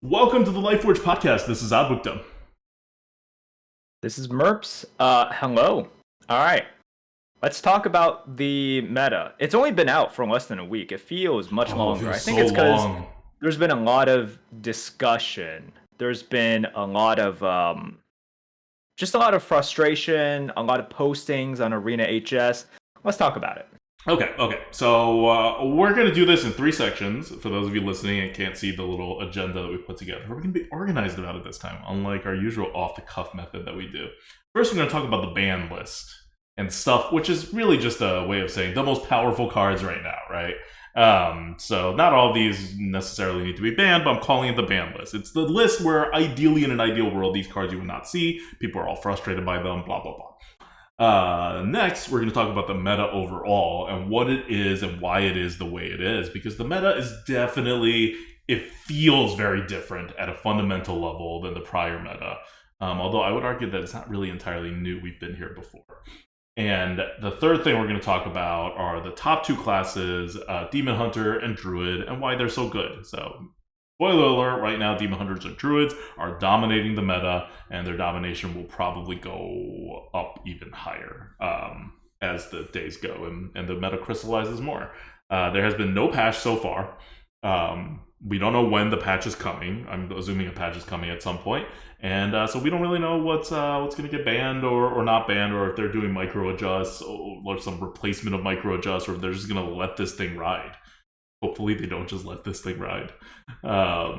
Welcome to the Lightforge podcast. This is Abukta. This is Merps. Hello. All right. Let's talk about the meta. It's only been out for less than a week. It feels much longer. I think it's because there's been a lot of discussion. There's been a lot of just a lot of frustration, a lot of postings on Arena HS. Let's talk about it. Okay. So we're going to do this in 3 sections. For those of you listening and can't see the little agenda that we put together, we're going to be organized about it this time, unlike our usual off-the-cuff method that we do. First, we're going to talk about the ban list and stuff, which is really just a way of saying the most powerful cards right now, right? So not all of these necessarily need to be banned, but I'm calling it the ban list. It's the list where ideally in an ideal world, these cards you would not see. People are all frustrated by them, blah, blah, blah. Next, we're going to talk about the meta overall and what it is and why it is the way it is, because the meta is definitely, it feels very different at a fundamental level than the prior meta. Although I would argue that it's not really entirely new. We've been here before. And the third thing we're going to talk about are the top 2 classes, Demon Hunter and Druid, and why they're so good. So, spoiler alert, right now Demon Hunters and Druids are dominating the meta, and their domination will probably go up even higher as the days go, and the meta crystallizes more. There has been no patch so far. We don't know when the patch is coming. I'm assuming a patch is coming at some point. And so we don't really know what's going to get banned or not banned, or if they're doing micro adjusts or some replacement of micro adjusts, or if they're just going to let this thing ride. Hopefully they don't just let this thing ride. But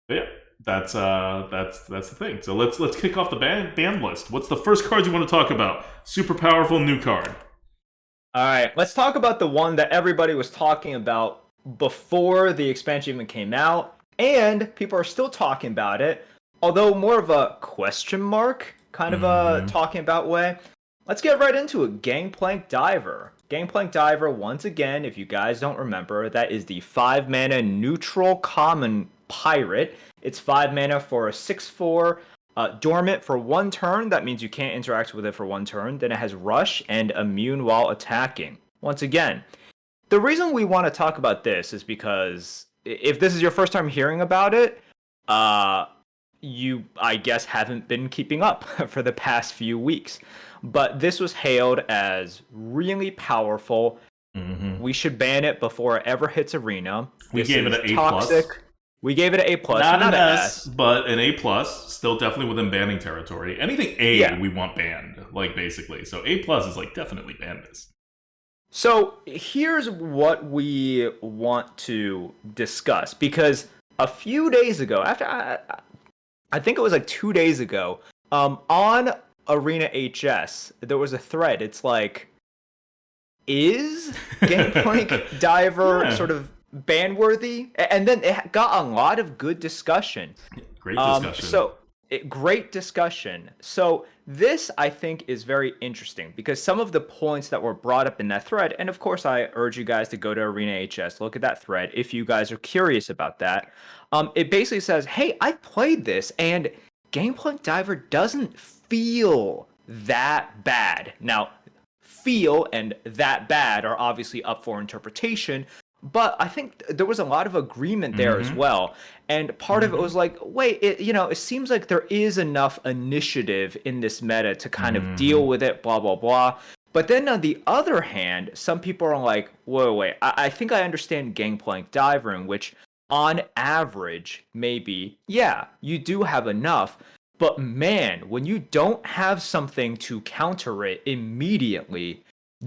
yeah, that's the thing. So let's kick off the ban list. What's the first card you want to talk about? Super powerful new card. All right, let's talk about the one that everybody was talking about before the expansion even came out, and people are still talking about it, although more of a question mark kind of a talking about way. Let's get right into it. Gangplank Diver. Gangplank Diver, once again, if you guys don't remember, that is the 5-mana neutral common pirate. It's 5 mana for a 6/4 dormant for 1 turn. That means you can't interact with it for 1 turn. Then it has rush and immune while attacking. Once again, the reason we want to talk about this is because if this is your first time hearing about it, you, I guess, haven't been keeping up for the past few weeks. But this was hailed as really powerful. We should ban it before it ever hits Arena. We gave it an A+. We gave it an A+. Not an S, but an A+. Still definitely within banning territory. Anything A, we want banned, like, basically. So A+ is like, definitely ban this. So here's what we want to discuss, because a few days ago, after I think it was like 2 days ago, on Arena HS, there was a thread. It's like, is Gangplank Diver sort of ban-worthy? And then it got a lot of good discussion. Great discussion. Great discussion. So this, I think, is very interesting because some of the points that were brought up in that thread, and of course I urge you guys to go to Arena HS, look at that thread if you guys are curious about that. It basically says, hey, I played this and Gangplank Diver doesn't feel that bad. Now, feel and that bad are obviously up for interpretation, but I think there was a lot of agreement there as well. And part of it was like, wait, it seems like there is enough initiative in this meta to kind of deal with it, blah, blah, blah. But then on the other hand, some people are like, wait, I think I understand Gangplank Diver, in which on average, maybe, yeah, you do have enough. But man, when you don't have something to counter it immediately,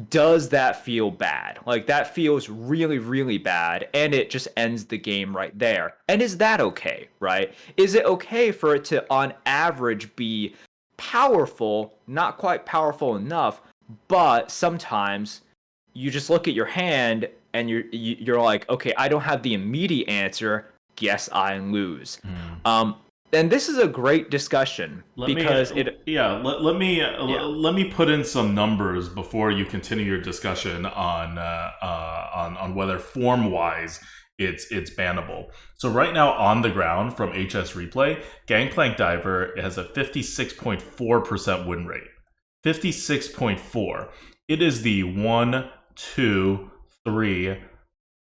does that feel bad? Like, that feels really, really bad, and it just ends the game right there. And is that okay, right? Is it okay for it to, on average, be powerful, not quite powerful enough, but sometimes you just look at your hand and you're like, okay, I don't have the immediate answer, guess I lose. And this is a great discussion let me put in some numbers before you continue your discussion on whether form wise it's bannable. So right now on the ground from HS Replay, Gangplank Diver has a 56.4% win rate. 56.4. It is the 1, 2, 3,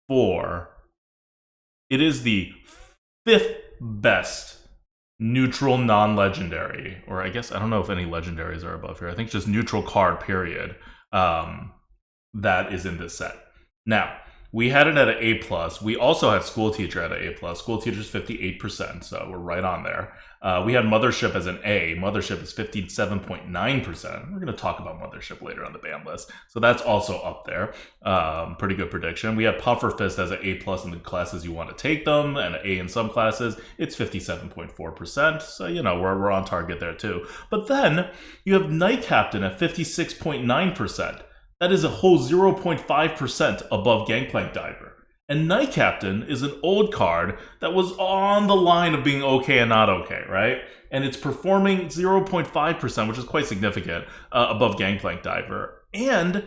4. It is the 5th best neutral non-legendary, or I guess I don't know if any legendaries are above here. I think just neutral card, period, that is in this set. Now, we had it at an A plus. We also had School Teacher at an A plus. School Teacher's 58%, so we're right on there. We had Mothership as an A. Mothership is 57.9%. We're going to talk about Mothership later on the ban list, so that's also up there. Pretty good prediction. We had Puffer Fist as an A plus in the classes you want to take them, and an A in some classes. It's 57.4%, so we're on target there too. But then you have Night Captain at 56.9%. That is a whole 0.5% above Gangplank Diver. And Night Captain is an old card that was on the line of being okay and not okay, right? And it's performing 0.5%, which is quite significant, above Gangplank Diver. And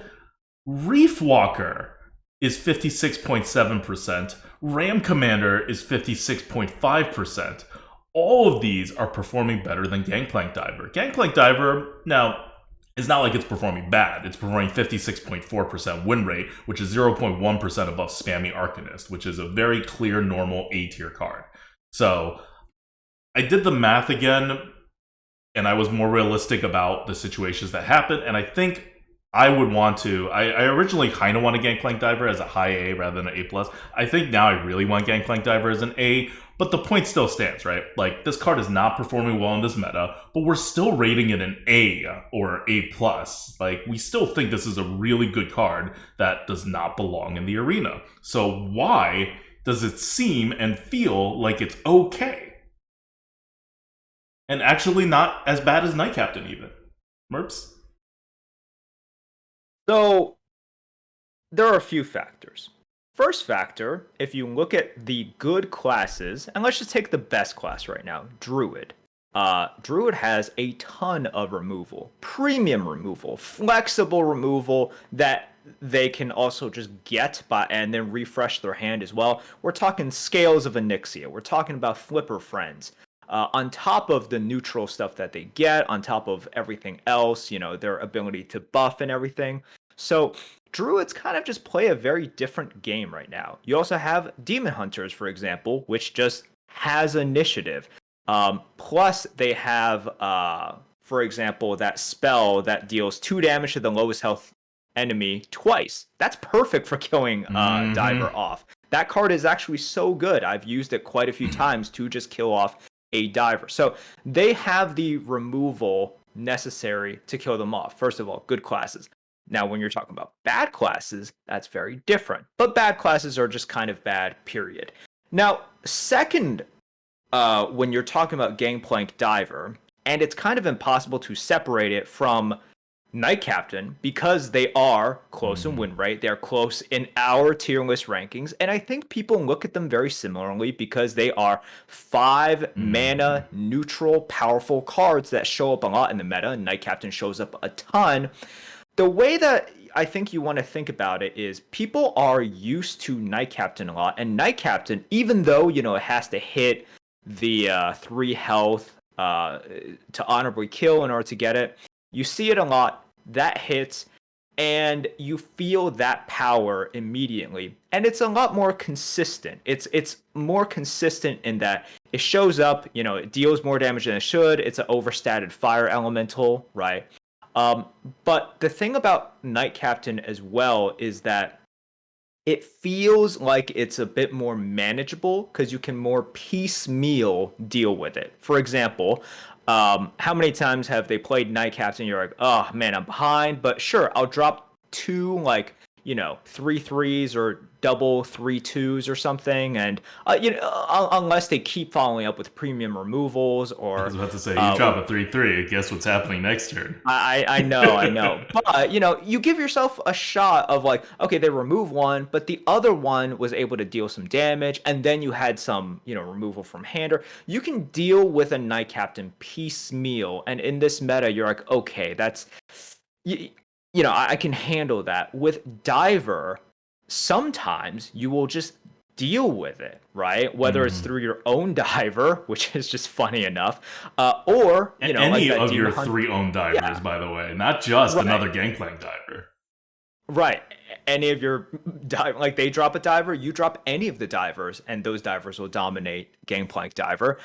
Reef Walker is 56.7%. Ram Commander is 56.5%. All of these are performing better than Gangplank Diver. Gangplank Diver, now, it's not like it's performing bad. It's performing 56.4% win rate, which is 0.1% above Spammy Arcanist, which is a very clear, normal A-tier card. So I did the math again, and I was more realistic about the situations that happened, and I think I would want to... I originally kind of wanted Gangplank Diver as a high A rather than an A+. I think now I really want Gangplank Diver as an A, but the point still stands, right? Like, this card is not performing well in this meta, but we're still rating it an A or A+. Like, we still think this is a really good card that does not belong in the arena. So why does it seem and feel like it's okay? And actually not as bad as Night Captain even. Merps? So, there are a few factors. First factor, if you look at the good classes, and let's just take the best class right now, Druid. Druid has a ton of removal, premium removal, flexible removal that they can also just get and then refresh their hand as well. We're talking Scales of Onyxia. We're talking about Flipper Friends. On top of the neutral stuff that they get, on top of everything else, their ability to buff and everything. So Druids kind of just play a very different game right now. You also have Demon Hunters, for example, which just has initiative. Plus, they have, for example, that spell that deals 2 damage to the lowest health enemy twice. That's perfect for killing Diver off. That card is actually so good. I've used it quite a few times to just kill off a Diver. So they have the removal necessary to kill them off. First of all, good classes. Now, when you're talking about bad classes, that's very different. But bad classes are just kind of bad, period. Now, second, when you're talking about Gangplank Diver, and it's kind of impossible to separate it from Night Captain because they are close in win rate. They're close in our tier list rankings. And I think people look at them very similarly because they are 5 mana neutral, powerful cards that show up a lot in the meta. Night Captain shows up a ton. The way that I think you want to think about it is people are used to Night Captain a lot. And Night Captain, even though, it has to hit the 3 health to honorably kill in order to get it, you see it a lot. That hits, and you feel that power immediately. And it's a lot more consistent. It's more consistent in that it shows up, it deals more damage than it should. It's an overstated fire elemental, right? But the thing about Night Captain as well is that it feels like it's a bit more manageable because you can more piecemeal deal with it. For example, how many times have they played Night Captain? You're like, oh man, I'm behind, but sure, I'll drop 2 3 3s or double 3 2s or something, and unless they keep following up with premium removals or... I was about to say, you drop a 3-3, guess what's happening next turn. I know. But, you give yourself a shot of okay, they remove one, but the other one was able to deal some damage, and then you had some, removal from hander. You can deal with a Night Captain piecemeal, and in this meta, you're like, okay, that's... I can handle that. With Diver, sometimes you will just deal with it, right? Whether it's through your own Diver, which is just funny enough, or any of your 3 own Divers, by the way, not just another Gangplank Diver. Right. any of your like they drop a diver, you drop any of the divers, and those divers will dominate Gangplank Diver.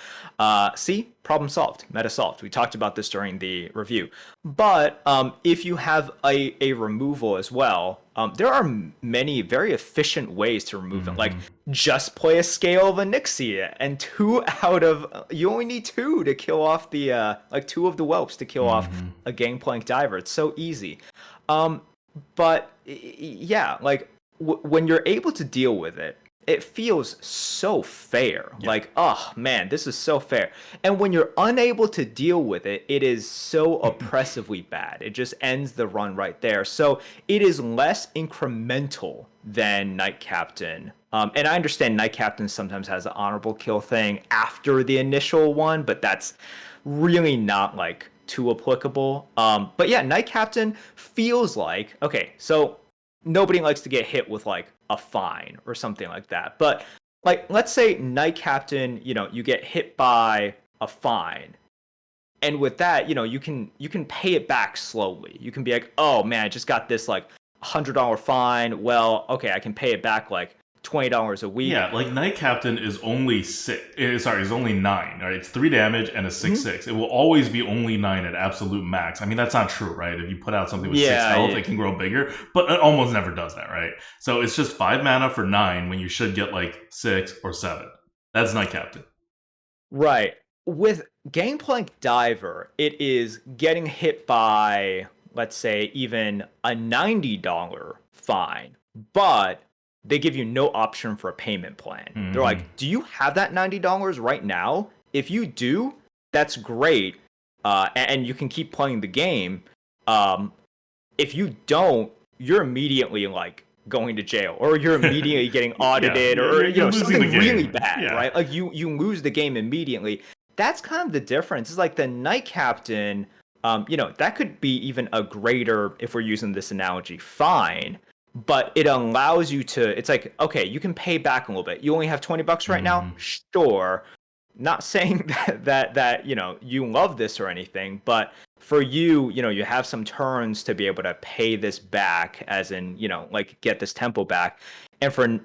See, problem solved, meta solved. We talked about this during the review. But if you have a removal as well, there are many very efficient ways to remove them. Like just play a scale of Onyxia, and you only need two to kill off the like two of the whelps to kill off a Gangplank Diver. It's so easy. But yeah, like when you're able to deal with it, it feels so fair. Yeah. Like, oh man, this is so fair. And when you're unable to deal with it, it is so oppressively bad. It just ends the run right there. So it is less incremental than Knight Captain. And I understand Knight Captain sometimes has an honorable kill thing after the initial one, but that's really not like too applicable. But yeah, Knight Captain feels like, okay, so nobody likes to get hit with like a fine or something like that. But like, let's say Knight Captain, you get hit by a fine. And with that, you can pay it back slowly. You can be like, oh man, I just got this like $100 fine. Well, okay, I can pay it back like $20 a week. Yeah, like Knight Captain is only is only 9, right? It's 3 damage and a 6/6. It will always be only 9 at absolute max. I mean, that's not true, right? If you put out something with 6 health, it can grow bigger, but it almost never does that, right? So it's just 5 mana for 9 when you should get like 6 or 7. That's Knight Captain. Right. With Gangplank Diver, it is getting hit by, let's say, even a $90 fine, but they give you no option for a payment plan. They're like, do you have that $90 right now? If you do, that's great. And you can keep playing the game. If you don't, you're immediately like going to jail, or you're immediately getting audited, or something really bad, right? Like you lose the game immediately. That's kind of the difference. It's like the Knight Captain, that could be even a greater, if we're using this analogy, fine. But it allows you to, it's like, okay, you can pay back a little bit. You only have $20 right now? Sure. Not saying that you love this or anything, but for you, you have some turns to be able to pay this back, as in, like get this tempo back. And for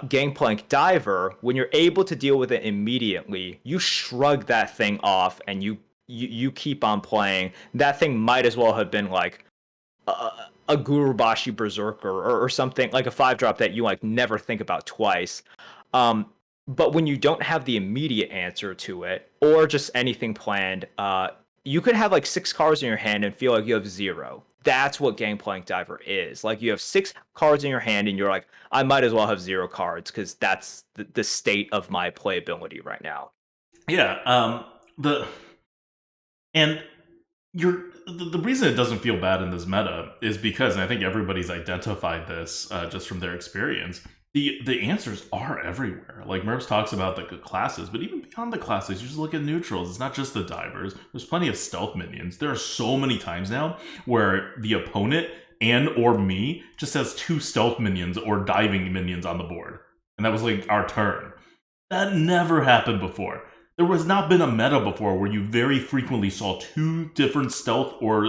Gangplank Diver, when you're able to deal with it immediately, you shrug that thing off and you keep on playing. That thing might as well have been like a Gurubashi Berserker or something, like a 5-drop that you like never think about twice. But when you don't have the immediate answer to it, or just anything planned, you could have like 6 cards in your hand and feel like you have 0. That's what Gangplank Diver is. Like you have 6 cards in your hand and you're like, I might as well have 0 cards because that's the state of my playability right now. Yeah. The reason it doesn't feel bad in this meta is because, and I think everybody's identified this just from their experience, the answers are everywhere. Like Merps talks about the classes, but even beyond the classes, you just look at neutrals. It's not just the divers. There's plenty of stealth minions. There are so many times now where the opponent and or me just has 2 stealth minions or diving minions on the board. And that was like our turn. That never happened before. There has not been a meta before where you very frequently saw 2 different stealth or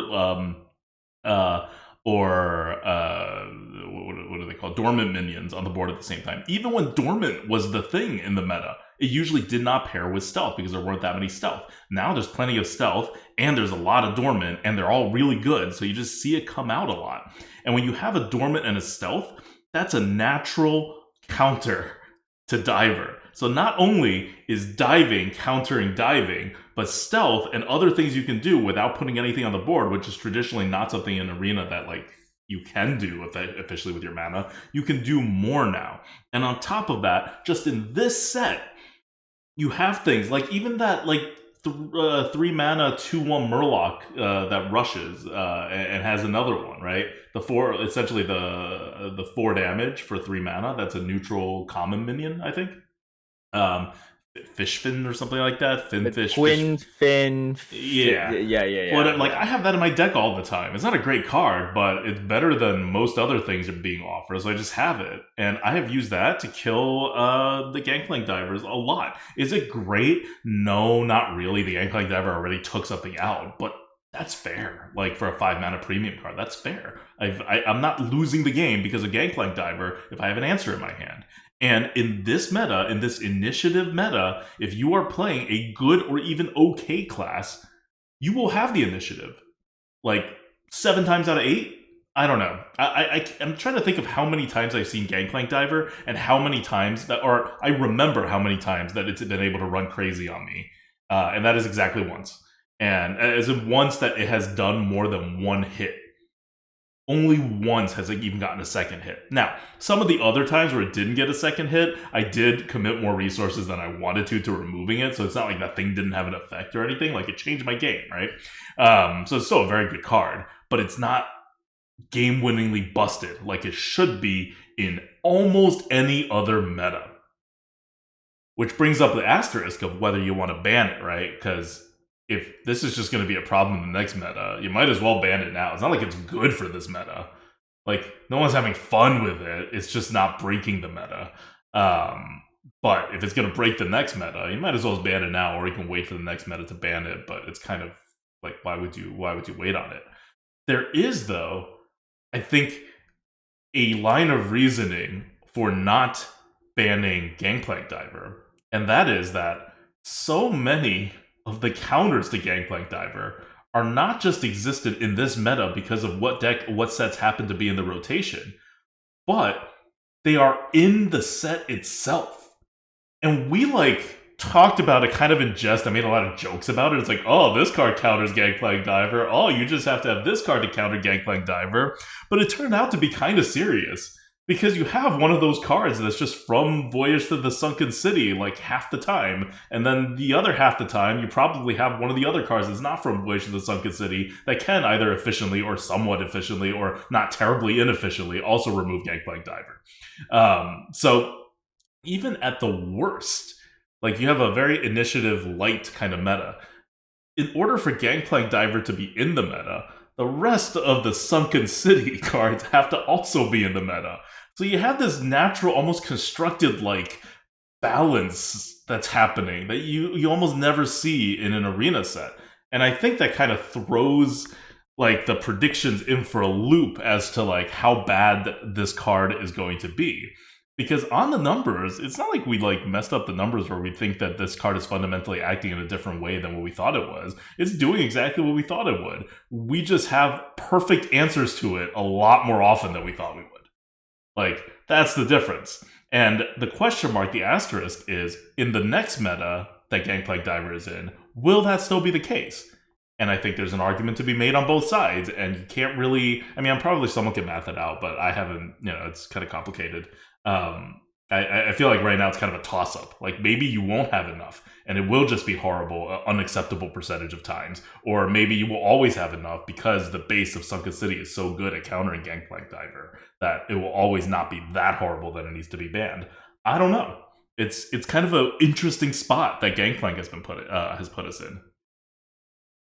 what do they call dormant minions on the board at the same time. Even when dormant was the thing in the meta, it usually did not pair with stealth because there weren't that many stealth. Now there's plenty of stealth and there's a lot of dormant and they're all really good, so you just see it come out a lot. And when you have a dormant and a stealth, that's a natural counter to diver. So not only is diving countering diving, but stealth and other things you can do without putting anything on the board, which is traditionally not something in Arena that like you can do officially with your mana, you can do more now. And on top of that, just in this set, you have things like even that like 3 mana 2/1 Murloc that rushes and has another one, right? The 4, essentially the 4 damage for 3 mana. That's a neutral common minion, I think. Fishfin or something like that. Twin fin. Yeah. But like I have that in my deck all the time. It's not a great card, but it's better than most other things that are being offered, so I just have it. And I have used that to kill the Gangplank Divers a lot. Is it great? No, not really. The Gangplank Diver already took something out, but That's fair. Like for a 5 mana premium card, that's fair. I'm not losing the game because of Gangplank Diver if I have an answer in my hand. And in this meta, in this initiative meta, if you are playing a good or even okay class, you will have the initiative. Like 7 times out of 8, I don't know. I'm trying to think of how many times I've seen Gangplank Diver and how many times that, or I remember how many times that it's been able to run crazy on me, and that is exactly once. And as in once that it has done more than one hit. Only once has it even gotten a second hit. Now, some of the other times where it didn't get a second hit, I did commit more resources than I wanted to removing it, so it's not like that thing didn't have an effect or anything. Like, it changed my game, right? So it's still a very good card, but it's not game-winningly busted like it should be in almost any other meta. Which brings up the asterisk of whether you want to ban it, right? Because if this is just going to be a problem in the next meta, you might as well ban it now. It's not like it's good for this meta. Like, no one's having fun with it. It's just not breaking the meta. But if it's going to break the next meta, you might as well ban it now, or you can wait for the next meta to ban it. But it's kind of like, why would you wait on it? There is, though, I think, a line of reasoning for not banning Gangplank Diver, and that is that so many of the counters to Gangplank Diver are not just existed in this meta because of what sets happen to be in the rotation, but they are in the set itself. And we talked about it kind of in jest. I made a lot of jokes about it. It's like, oh, this card counters Gangplank Diver. Oh, you just have to have this card to counter Gangplank Diver. But it turned out to be kind of serious. Because you have one of those cards that's just from Voyage to the Sunken City, like half the time. And then the other half the time, you probably have one of the other cards that's not from Voyage to the Sunken City that can either efficiently or somewhat efficiently or not terribly inefficiently also remove Gangplank Diver. So even at the worst, like you have a very initiative light kind of meta. In order for Gangplank Diver to be in the meta, the rest of the Sunken City cards have to also be in the meta. So you have this natural, almost constructed balance that's happening that you almost never see in an arena set. And I think that kind of throws the predictions in for a loop as to how bad this card is going to be. Because on the numbers, it's not like we messed up the numbers where we think that this card is fundamentally acting in a different way than what we thought it was. It's doing exactly what we thought it would. We just have perfect answers to it a lot more often than we thought we would. That's the difference. And the question mark, the asterisk, is in the next meta that Gangplank Diver is in, will that still be the case? And I think there's an argument to be made on both sides, and you can't really... I mean, I'm probably someone can math it out, but I haven't... it's kind of complicated. I feel like right now it's kind of a toss-up. Maybe you won't have enough, and it will just be horrible, unacceptable percentage of times. Or maybe you will always have enough because the base of Sunken City is so good at countering Gangplank Diver that it will always not be that horrible that it needs to be banned. I don't know. It's kind of an interesting spot that Gangplank has put us in.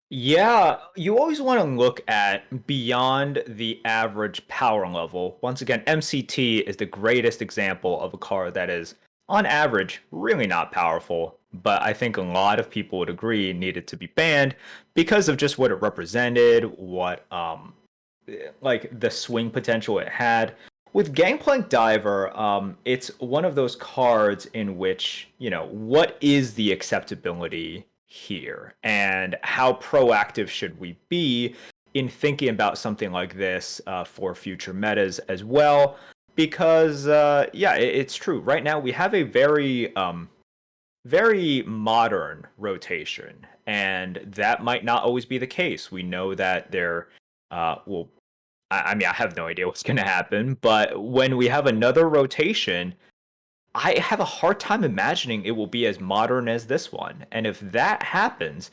Yeah, you always want to look at beyond the average power level. Once again, MCT is the greatest example of a card that is, on average, really not powerful, but I think a lot of people would agree needed to be banned because of just what it represented, what the swing potential it had. With Gangplank Diver, it's one of those cards in which, what is the acceptability here, and how proactive should we be in thinking about something like this for future metas as well? Because it's true. Right now we have a very very modern rotation, and that might not always be the case. We know that there I mean, I have no idea what's going to happen, but when we have another rotation, I have a hard time imagining it will be as modern as this one. And if that happens,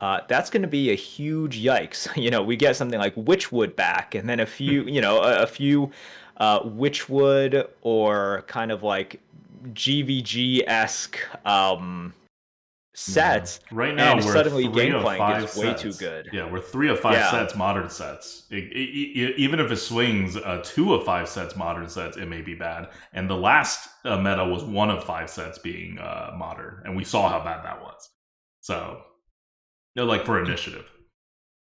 that's going to be a huge yikes. We get something like Witchwood back, and then a few, a few Witchwood or kind of GVG-esque sets. Yeah. Right now, and we're suddenly 3 of 5 Gangplank is sets. way too good. Yeah, we're 3 of 5 sets, modern sets. Even if it swings 2 of 5 sets, modern sets, it may be bad. And the last meta was 1 of 5 sets being modern, and we saw how bad that was. So, for initiative.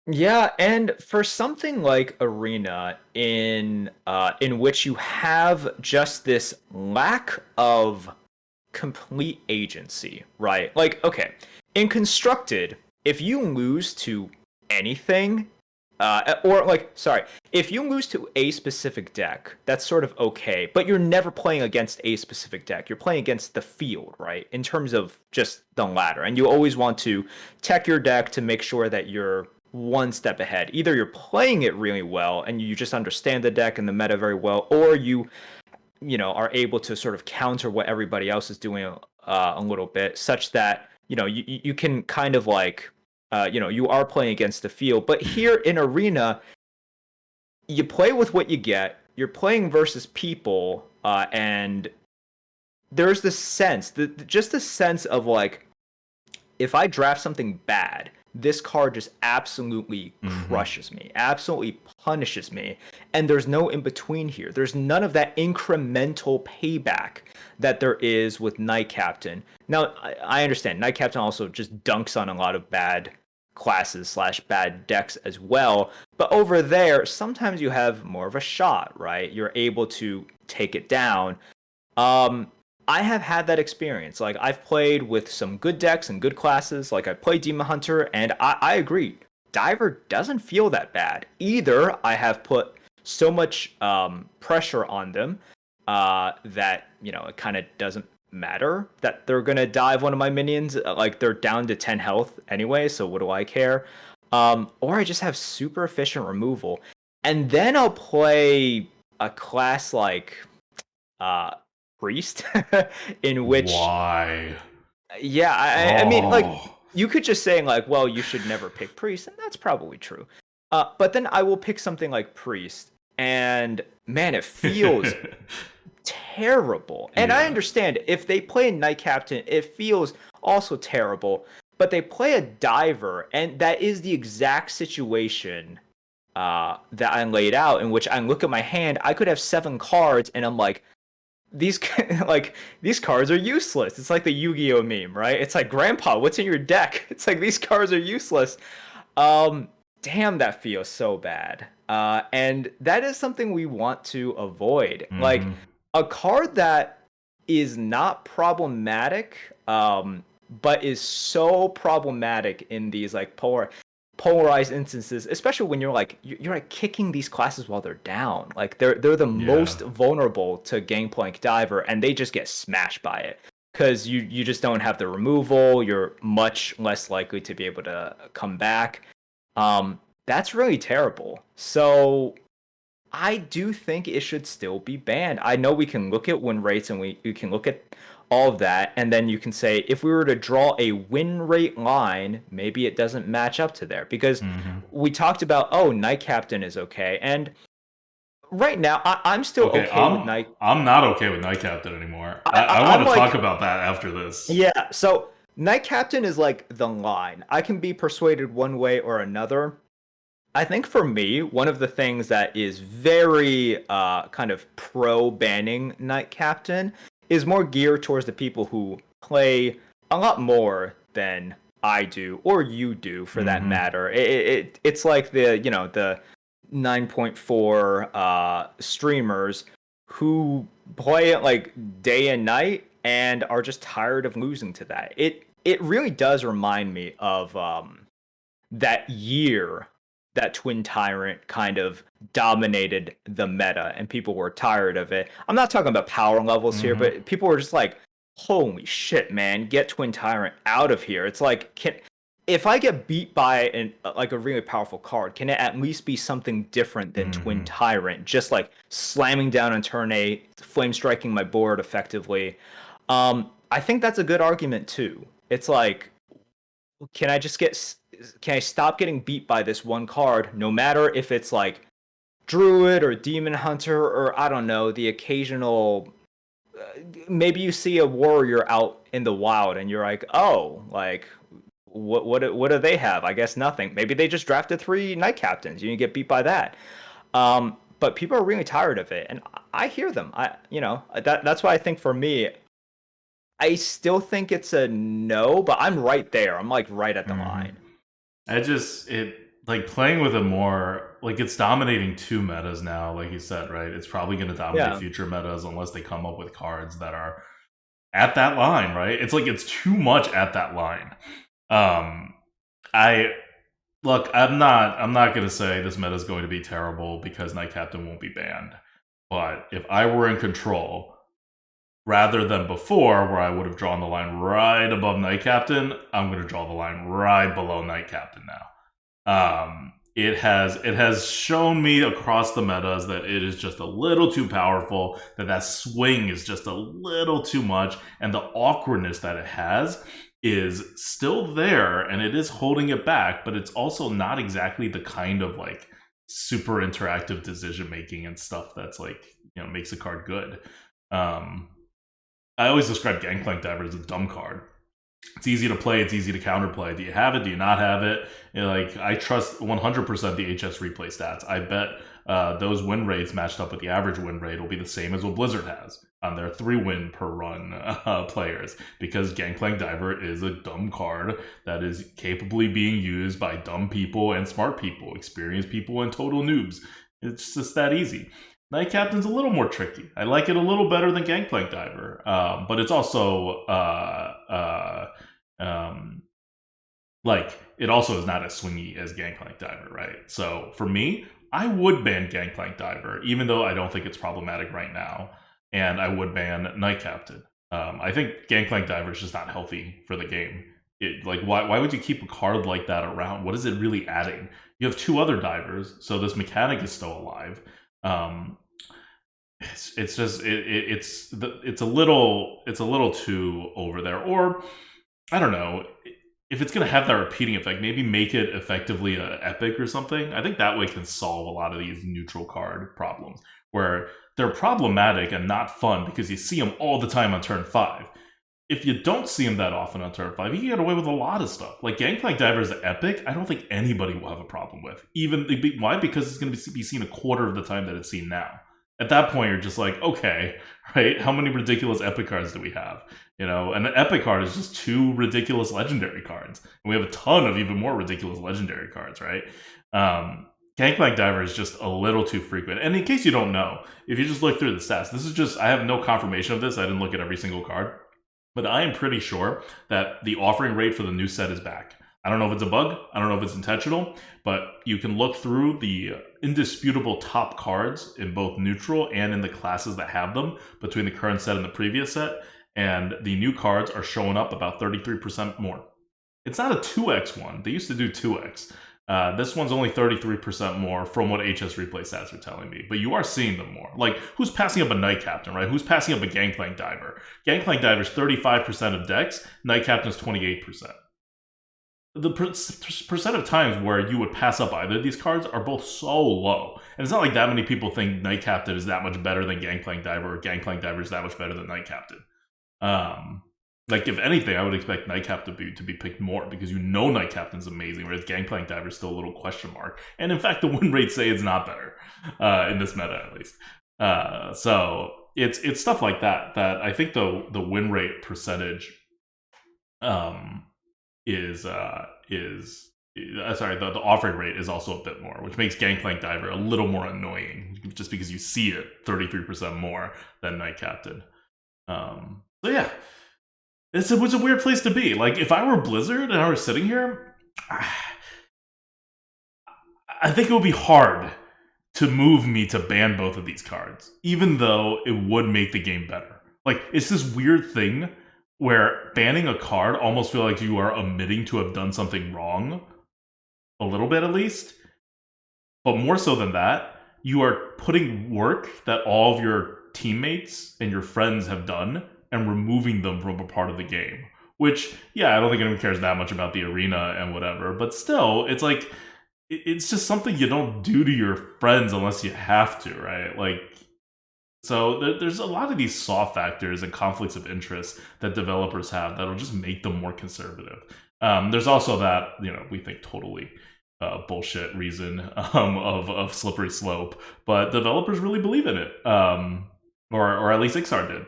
Yeah, and for something like Arena in which you have just this lack of complete agency, right? Like, okay, in Constructed, if you lose to anything, or like, sorry, if you lose to a specific deck, that's sort of okay, but you're never playing against a specific deck. You're playing against the field, right? In terms of just the ladder, and you always want to tech your deck to make sure that you're one step ahead. Either you're playing it really well and you just understand the deck and the meta very well, or you are able to sort of counter what everybody else is doing a little bit, such that you can kind of like you are playing against the field. But here in Arena, you play with what you get. You're playing versus people, and there's this sense, just the sense of like, if I draft something bad, this card just absolutely Mm-hmm. crushes me, absolutely punishes me. And there's no in between here. There's none of that incremental payback that there is with Night Captain. Now, I understand Night Captain also just dunks on a lot of bad classes slash bad decks as well. But over there, sometimes you have more of a shot, right? You're able to take it down. Um, I have had that experience. Like I've played with some good decks and good classes. Like I played Demon Hunter, and I agree. Diver doesn't feel that bad. Either I have put so much pressure on them that it kind of doesn't matter that they're gonna dive one of my minions. Like they're down to 10 health anyway, so what do I care? Or I just have super efficient removal, and then I'll play a class like uh priest in which Why? yeah I mean like Oh. you could just say like, well, you should never pick priest, and that's probably true, but then I will pick something like priest, and man, it feels terrible. And I Yeah. understand if they play a Night Captain, it feels also terrible, but they play a diver, and that is the exact situation that I laid out, in which I look at my hand, I could have 7 cards, and I'm like, these like these cards are useless. It's like the Yu-Gi-Oh meme, right? It's like, Grandpa, what's in your deck? It's like these cards are useless. Um, Damn, that feels so bad. And that is something we want to avoid. Like Mm-hmm. a card that is not problematic, but is so problematic in these like polarized instances, especially when you're like kicking these classes while they're down. Like they're the Yeah. most vulnerable to Gangplank Diver, and they just get smashed by it because you just don't have the removal. You're much less likely to be able to come back. That's really terrible. So I do think it should still be banned. I know we can look at win rates and we can look at all of that, and then you can say if we were to draw a win rate line, maybe it doesn't match up to there, because Mm-hmm. we talked about, oh, Night Captain is okay, and right now I'm still Okay, okay with Night. I'm not okay with Night Captain anymore. I I'm want to talk like, about that after this. yeah. So Night Captain is like the line. I can be persuaded one way or another. I think for me, one of the things that is very kind of pro banning Knight Captain is more geared towards the people who play a lot more than I do, or you do for that Mm-hmm. matter. It's like the 9.4 streamers who play it like day and night and are just tired of losing to that. It really does remind me of that year that Twin Tyrant kind of dominated the meta and people were tired of it. I'm not talking about power levels here, Mm-hmm. but people were just like, holy shit, man, get Twin Tyrant out of here. It's like, if I get beat by like a really powerful card, can it at least be something different than Twin Mm-hmm. Tyrant? Just like slamming down on turn 8, flame striking my board effectively. I think that's a good argument too. It's like, can I just get can I stop getting beat by this one card, no matter if it's like Druid or Demon Hunter, or I don't know, the occasional maybe you see a warrior out in the wild and you're like, oh, like what do they have? I guess nothing. Maybe they just drafted 3 Night Captains. You get beat by that. But people are really tired of it, and I hear them. That's why I think for me, I still think it's a no, but I'm right there. I'm like right at the Mm-hmm. line. I just it like playing with it more, like it's dominating two metas now, like you said, right? It's probably going to dominate Yeah. future metas unless they come up with cards that are at that line, right? It's like it's too much at that line. Um, I look, I'm not going to say this meta is going to be terrible because Night Captain won't be banned. But if I were in control, rather than before where I would have drawn the line right above Night Captain, I'm going to draw the line right below Night Captain now. It has shown me across the metas that it is just a little too powerful, that swing is just a little too much, and the awkwardness that it has is still there, and it is holding it back, but it's also not exactly the kind of like super interactive decision making and stuff that's like, makes a card good. I always describe Gangplank Diver as a dumb card. It's easy to play, it's easy to counterplay. Do you have it? Do you not have it? Like I trust 100% the HS replay stats. I bet those win rates matched up with the average win rate will be the same as what Blizzard has on their 3-win per run players, because Gangplank Diver is a dumb card that is capably being used by dumb people and smart people, experienced people and total noobs. It's just that easy. Night Captain's a little more tricky. I like it a little better than Gangplank Diver, but it's also like it also is not as swingy as Gangplank Diver, right? So for me, I would ban Gangplank Diver, even though I don't think it's problematic right now, and I would ban Night Captain. I think Gangplank Diver is just not healthy for the game. Why would you keep a card like that around? What is it really adding? You have two other divers, so this mechanic is still alive. It's a little too over there, or I don't know if it's gonna have that repeating effect. Maybe make it effectively a epic or something. I think that way can solve a lot of these neutral card problems where they're problematic and not fun because you see them all the time on turn 5. If you don't see them that often on turn 5, you can get away with a lot of stuff. Like Gangplank Diver is epic, I don't think anybody will have a problem with. Why? Because it's going to be seen a quarter of the time that it's seen now. At that point, you're just like, okay, right? How many ridiculous epic cards do we have? And an epic card is just 2 ridiculous legendary cards. And we have a ton of even more ridiculous legendary cards, right? Gangplank Diver is just a little too frequent. And in case you don't know, if you just look through the stats, I have no confirmation of this. I didn't look at every single card. But I am pretty sure that the offering rate for the new set is back. I don't know if it's a bug. I don't know if it's intentional. But you can look through the indisputable top cards in both neutral and in the classes that have them between the current set and the previous set. And the new cards are showing up about 33% more. It's not a 2x one. They used to do 2x. This one's only 33% more from what HS replay stats are telling me, but you are seeing them more. Like, who's passing up a Night Captain, right? Who's passing up a Gangplank Diver? Gangplank Diver's 35% of decks, Night Captain's 28%. The percent of times where you would pass up either of these cards are both so low. And it's not like that many people think Night Captain is that much better than Gangplank Diver, or Gangplank Diver is that much better than Night Captain. Like, if anything, I would expect Night Captain to be picked more because Night Captain's amazing, whereas Gangplank Diver is still a little question mark. And in fact, the win rates say it's not better in this meta, at least. So it's stuff like that I think the win rate percentage is sorry, the offering rate is also a bit more, which makes Gangplank Diver a little more annoying just because you see it 33% more than Night Captain. So yeah. It was a weird place to be. Like, if I were Blizzard and I were sitting here, I think it would be hard to move me to ban both of these cards, even though it would make the game better. Like, it's this weird thing where banning a card almost feel like you are admitting to have done something wrong, a little bit at least. But more so than that, you are putting work that all of your teammates and your friends have done and removing them from a part of the game. Which, yeah, I don't think anyone cares that much about the arena and whatever, but still, it's like, it's just something you don't do to your friends unless you have to, right? Like, so there's a lot of these soft factors and conflicts of interest that developers have that'll just make them more conservative. There's also that, we think totally bullshit reason of slippery slope, but developers really believe in it, or at least Ixar did.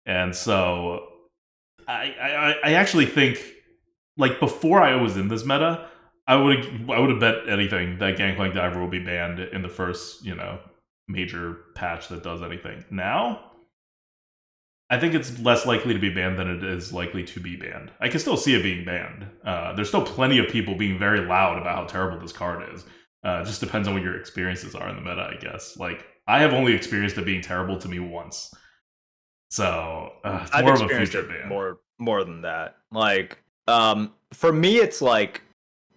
And so I actually think, like, before I was in this meta, I would have bet anything that Gangplank Diver will be banned in the first, major patch that does anything. Now, I think it's less likely to be banned than it is likely to be banned. I can still see it being banned. There's still plenty of people being very loud about how terrible this card is. It just depends on what your experiences are in the meta, I guess. Like, I have only experienced it being terrible to me once. So, it's I've more of a experienced future it ban. more than that. Like, for me, it's like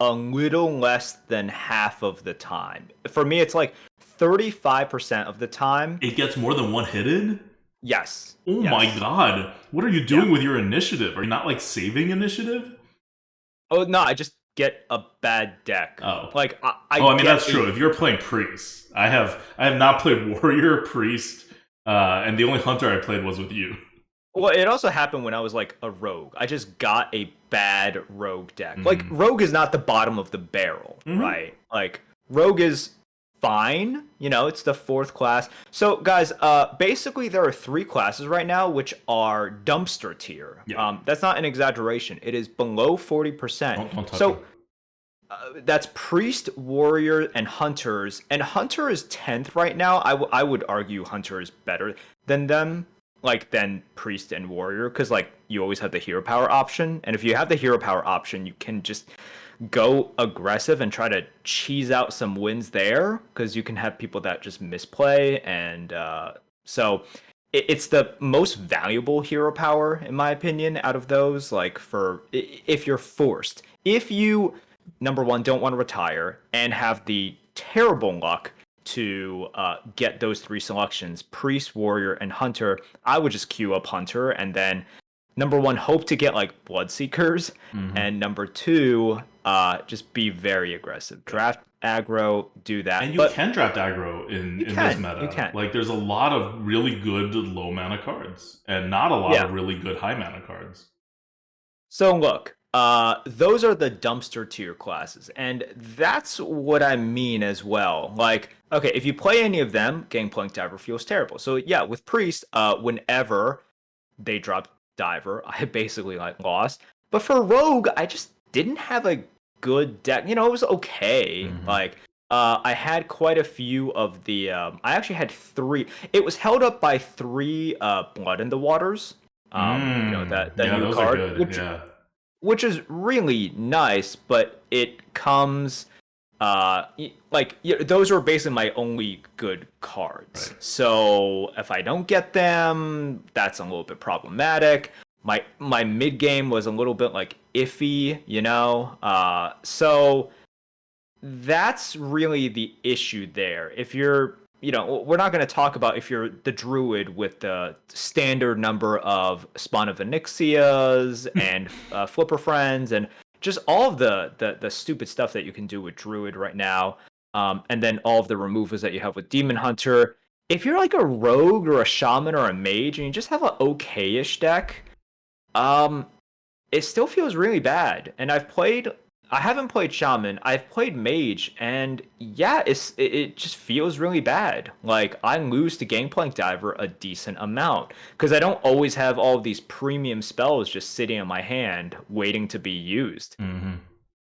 a little less than half of the time. For me, it's like 35% of the time. It gets more than one hitted? Yes. Oh my Yes. god. What are you doing with your initiative? Are you not, like, saving initiative? Oh no, I just get a bad deck. Oh. Like I Oh, I mean, get that's true. If you're playing Priest. I have not played Warrior, Priest, and the only Hunter I played was with you. Well, it also happened when I was like a rogue. I just got a bad rogue deck. Like rogue is not the bottom of the barrel, right? Like rogue is fine, it's the 4th class. So guys, basically there are 3 classes right now which are dumpster tier. Yeah. That's not an exaggeration. It is below 40%. Don't touch so me. That's priest, warrior, and hunters. And hunter is 10th right now. I would argue hunter is better than them, like than priest and warrior, because like you always have the hero power option. And if you have the hero power option, you can just go aggressive and try to cheese out some wins there, because you can have people that just misplay. And so it's the most valuable hero power, in my opinion, out of those. Like if you're forced. If you number one, don't want to retire and have the terrible luck to get those 3 selections, priest, warrior, and hunter, I would just queue up hunter and then number 1, hope to get like bloodseekers, and number 2, just be very aggressive. Draft aggro, do that. And you can draft aggro in this meta. You can. Like, there's a lot of really good low mana cards and not a lot of really good high mana cards. So look, those are the dumpster tier classes, and that's what I mean as well. Like, okay, if you play any of them, Gangplank Diver feels terrible. So yeah, with Priest, whenever they dropped Diver, I basically like lost. But for Rogue, I just didn't have a good deck. It was okay. Like, I had quite a few of the. I actually had 3. It was held up by 3 Blood in the Waters. That new card, which is really nice, but it comes those are basically my only good cards. Right. So if I don't get them, that's a little bit problematic. My mid game was a little bit like iffy, so that's really the issue there. If you're we're not going to talk about if you're the Druid with the standard number of Spawn of Onyxias and Flipper Friends and just all of the stupid stuff that you can do with Druid right now, and then all of the removals that you have with Demon Hunter. If you're like a Rogue or a Shaman or a Mage and you just have an okay-ish deck, it still feels really bad. And I haven't played Shaman. I've played Mage, and yeah, it just feels really bad. Like, I lose to Gangplank Diver a decent amount because I don't always have all of these premium spells just sitting in my hand waiting to be used.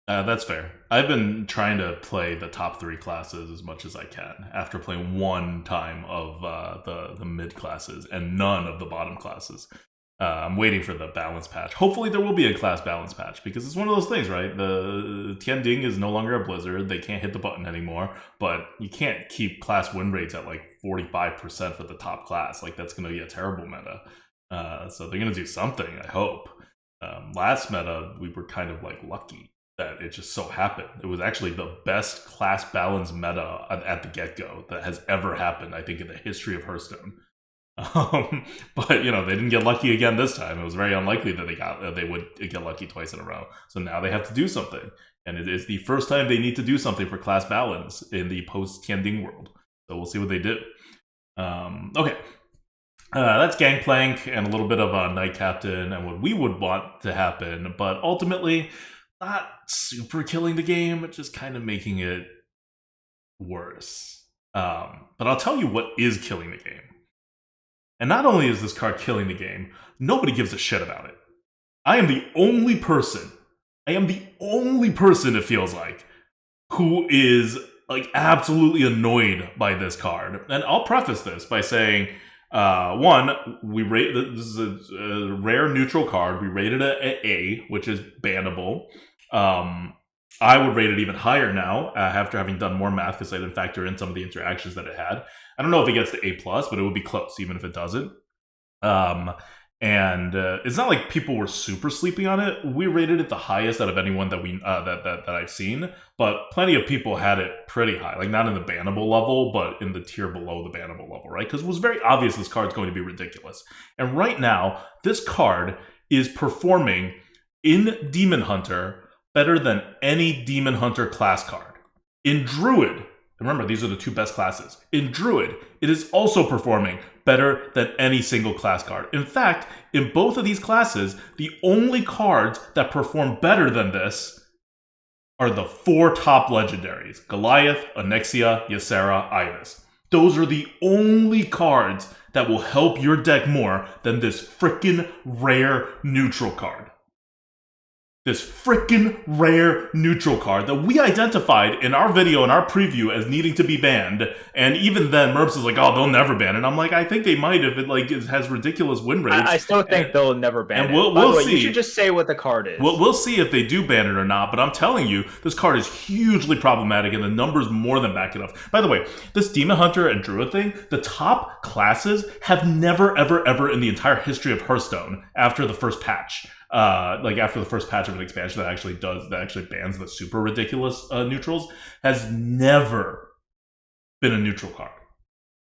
That's fair. I've been trying to play the top 3 classes as much as I can after playing 1 time of the mid classes and none of the bottom classes. I'm waiting for the balance patch. Hopefully there will be a class balance patch, because it's one of those things, right? The Tianding is no longer a Blizzard. They can't hit the button anymore, but you can't keep class win rates at like 45% for the top class. Like, that's going to be a terrible meta. So they're going to do something, I hope. Last meta, we were kind of like lucky that it just so happened. It was actually the best class balance meta at the get-go that has ever happened, I think, in the history of Hearthstone. But they didn't get lucky again this time. It was very unlikely that they would get lucky twice in a row. So now they have to do something, and it is the first time they need to do something for class balance in the post Tianding world. So we'll see what they do. Okay, that's Gangplank and a little bit of a Night Captain and what we would want to happen, but ultimately not super killing the game, just kind of making it worse. But I'll tell you what is killing the game. And not only is this card killing the game, nobody gives a shit about it. I am the only person I am the only person, it feels like, who is like absolutely annoyed by this card. And I'll preface this by saying, one, we rate this is a rare neutral card. We rated it at A, which is bannable. I would rate it even higher now after having done more math because I didn't factor in some of the interactions that it had. I don't know if it gets to A+, but it would be close even if it doesn't. And it's not like people were super sleeping on it. We rated it the highest out of anyone that we that I've seen, but plenty of people had it pretty high, like not in the bannable level, but in the tier below the bannable level, right? Because it was very obvious this card's going to be ridiculous. And right now, this card is performing in Demon Hunter better than any Demon Hunter class card. In Druid, remember, these are the two best classes. In Druid, it is also performing better than any single class card. In fact, in both of these classes, the only cards that perform better than this are the 4 top legendaries: Goliath, Onyxia, Ysera, Ibis. Those are the only cards that will help your deck more than this frickin' rare neutral card. This frickin' rare neutral card that we identified in our video, in our preview, as needing to be banned. And even then, Merps is like, oh, they'll never ban it. And I'm like, I think they might if it has ridiculous win rates. I still think they'll never ban it. And we'll see. You should just say what the card is. We'll see if they do ban it or not. But I'm telling you, this card is hugely problematic, and the numbers more than back it up. By the way, this Demon Hunter and Druid thing, the top classes have never, ever, ever in the entire history of Hearthstone, after the first patch, after the first patch of an expansion that actually bans the super ridiculous neutrals, has never been a neutral card,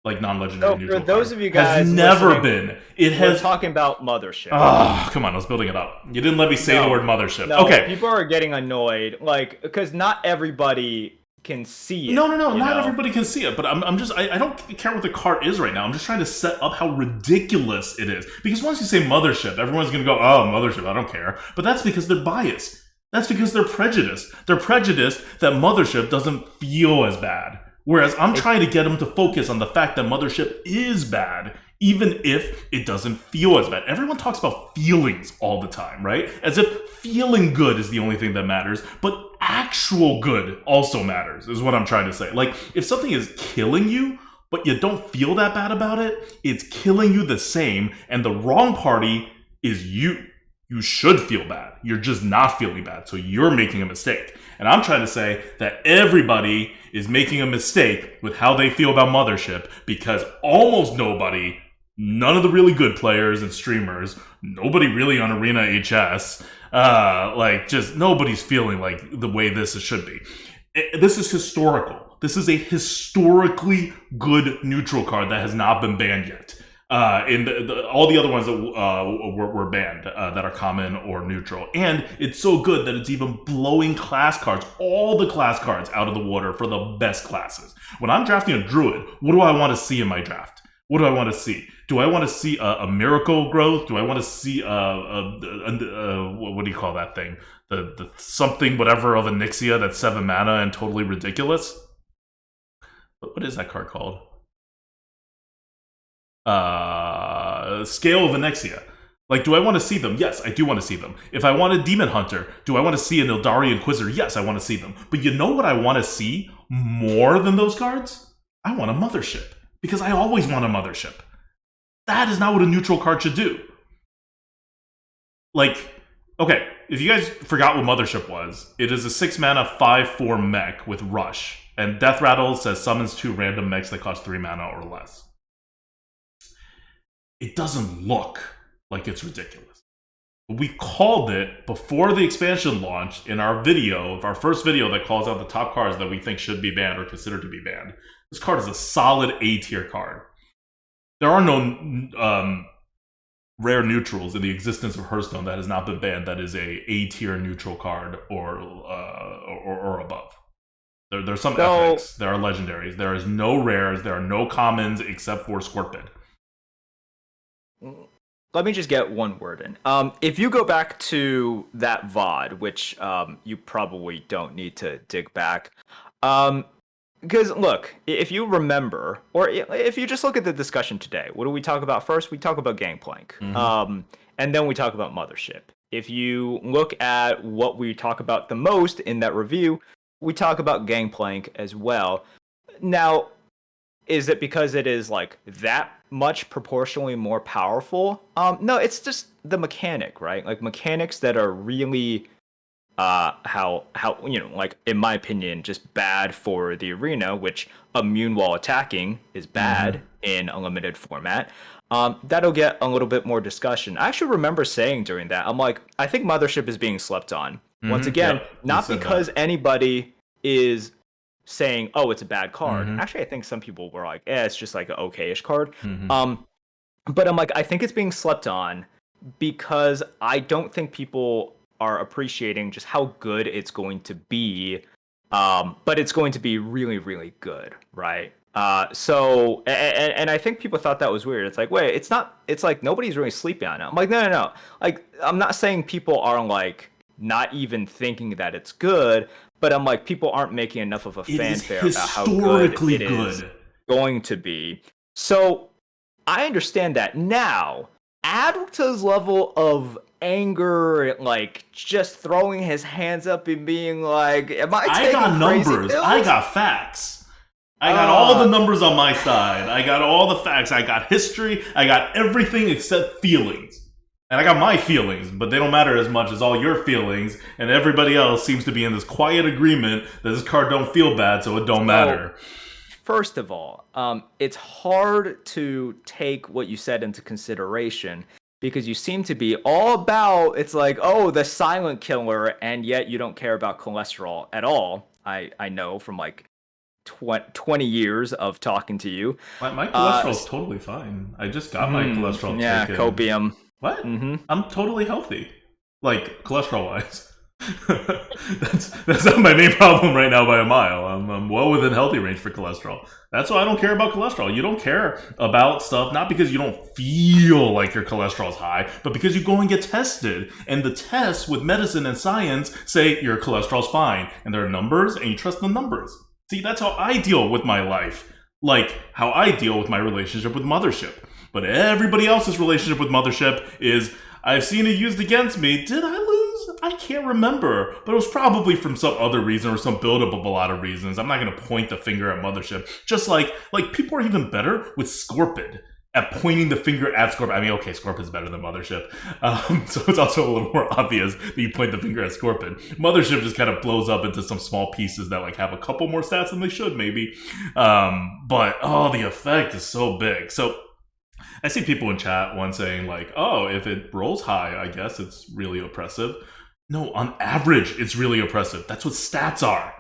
like non-legendary neutral. For those of you guys, has never been. We're talking about Mothership. Oh, come on, I was building it up. You didn't let me say the word Mothership. No, okay, people are getting annoyed, because not everybody can see it. No, not everybody can see it, but I don't care what the card is right now. I'm just trying to set up how ridiculous it is. Because once you say Mothership, everyone's going to go, oh, Mothership, I don't care. But that's because they're biased. That's because they're prejudiced. They're prejudiced that Mothership doesn't feel as bad. Whereas I'm trying to get them to focus on the fact that Mothership is bad, even if it doesn't feel as bad. Everyone talks about feelings all the time, right? As if feeling good is the only thing that matters, but actual good also matters, is what I'm trying to say. Like, if something is killing you, but you don't feel that bad about it, it's killing you the same, and the wrong party is you. You should feel bad. You're just not feeling bad, so you're making a mistake. And I'm trying to say that everybody is making a mistake with how they feel about Mothership, because almost nobody, none of the really good players and streamers, nobody really on Arena HS, just nobody's feeling like the way this should be. This is historical. This is a historically good neutral card that has not been banned yet. All the other ones that were banned that are common or neutral. And it's so good that it's even blowing class cards, all the class cards, out of the water for the best classes. When I'm drafting a Druid, what do I want to see in my draft? What do I want to see? Do I want to see a miracle growth? Do I want to see what do you call that thing? The something whatever of Onyxia that's 7 mana and totally ridiculous? What is that card called? Scale of Onyxia. Like, do I want to see them? Yes, I do want to see them. If I want a Demon Hunter, do I want to see an Eldari Inquisitor? Yes, I want to see them. But you know what I want to see more than those cards? I want a Mothership. Because I always want a Mothership. That is not what a neutral card should do. Like, okay, if you guys forgot what Mothership was, it is a 6 mana 5/4 mech with Rush. And Death Rattle says summons 2 random mechs that cost 3 mana or less. It doesn't look like it's ridiculous. We called it before the expansion launched in our video, our first video that calls out the top cards that we think should be banned or considered to be banned. This card is a solid A tier card. There are no rare neutrals in the existence of Hearthstone that has not been banned that is a tier neutral card or above. There's some epics, there are legendaries, there is no rares, there are no commons except for Scorpid. Let me just get one word in. If you go back to that VOD, which you probably don't need to dig back, because look, if you remember, or if you just look at the discussion today, what do we talk about first? We talk about Gangplank, and then we talk about Mothership. If you look at what we talk about the most in that review, we talk about Gangplank as well. Now, is it because it is like that much proportionally more powerful? No, it's just the mechanic, right? Like mechanics that are really how like in my opinion just bad for the arena, which immune while attacking is bad in a limited format. That'll get a little bit more discussion. I actually remember saying during that, I'm like, I think Mothership is being slept on. Once again, Yep, you not said because that. anybody is saying, oh, it's a bad card. Mm-hmm. Actually, I think some people were like, it's just like an okay-ish card. Mm-hmm. Um, but I'm like, I think it's being slept on because I don't think people are appreciating just how good it's going to be. But it's going to be really, really good, right? And I think people thought that was weird. It's like, wait, it's not. It's like nobody's really sleeping on it. I'm like, no, no, no. Like, I'm not saying people are like not even thinking that it's good, but I'm like, people aren't making enough of a It is fanfare about how good historically it is good. going to be. So I understand that. Now, add to his level of anger, like just throwing his hands up and being like, "Am I I taking got crazy numbers. I pills?" got facts. I got all the Uh, numbers on my side. I got all the facts. I got history. I got everything except feelings. And I got my feelings, but they don't matter as much as all your feelings, and everybody else seems to be in this quiet agreement that this card don't feel bad, so it don't so matter. first of all, it's hard to take what you said into consideration because you seem to be all about it's like, oh, the silent killer, and yet you don't care about cholesterol at all. I know from like 20 years of talking to you. My Uh, cholesterol is totally fine. I just got my cholesterol yeah, taken. copium. What? Mm-hmm. I'm totally healthy. Like, cholesterol wise. That's not my main problem right now by a mile. I'm well within healthy range for cholesterol. That's why I don't care about cholesterol. You don't care about stuff not because you don't feel like your cholesterol is high, but because you go and get tested. And the tests with medicine and science say your cholesterol's fine. And there are numbers, and you trust the numbers. See, that's how I deal with my life. Like how I deal with my relationship with Mothership. But everybody else's relationship with Mothership is, I've seen it used against me. Did I lose? I can't remember. But it was probably from some other reason or some buildup of a lot of reasons. I'm not going to point the finger at Mothership. Just like people are even better with Scorpid at pointing the finger at Scorpid. I mean, okay, Scorpid's better than Mothership. So it's also a little more obvious that you point the finger at Scorpid. Mothership just kind of blows up into some small pieces that like have a couple more stats than they should, maybe. But, oh, the effect is so big. So I see people in chat one saying like, "Oh, if it rolls high, I guess it's really oppressive." No, on average, it's really oppressive. That's what stats are.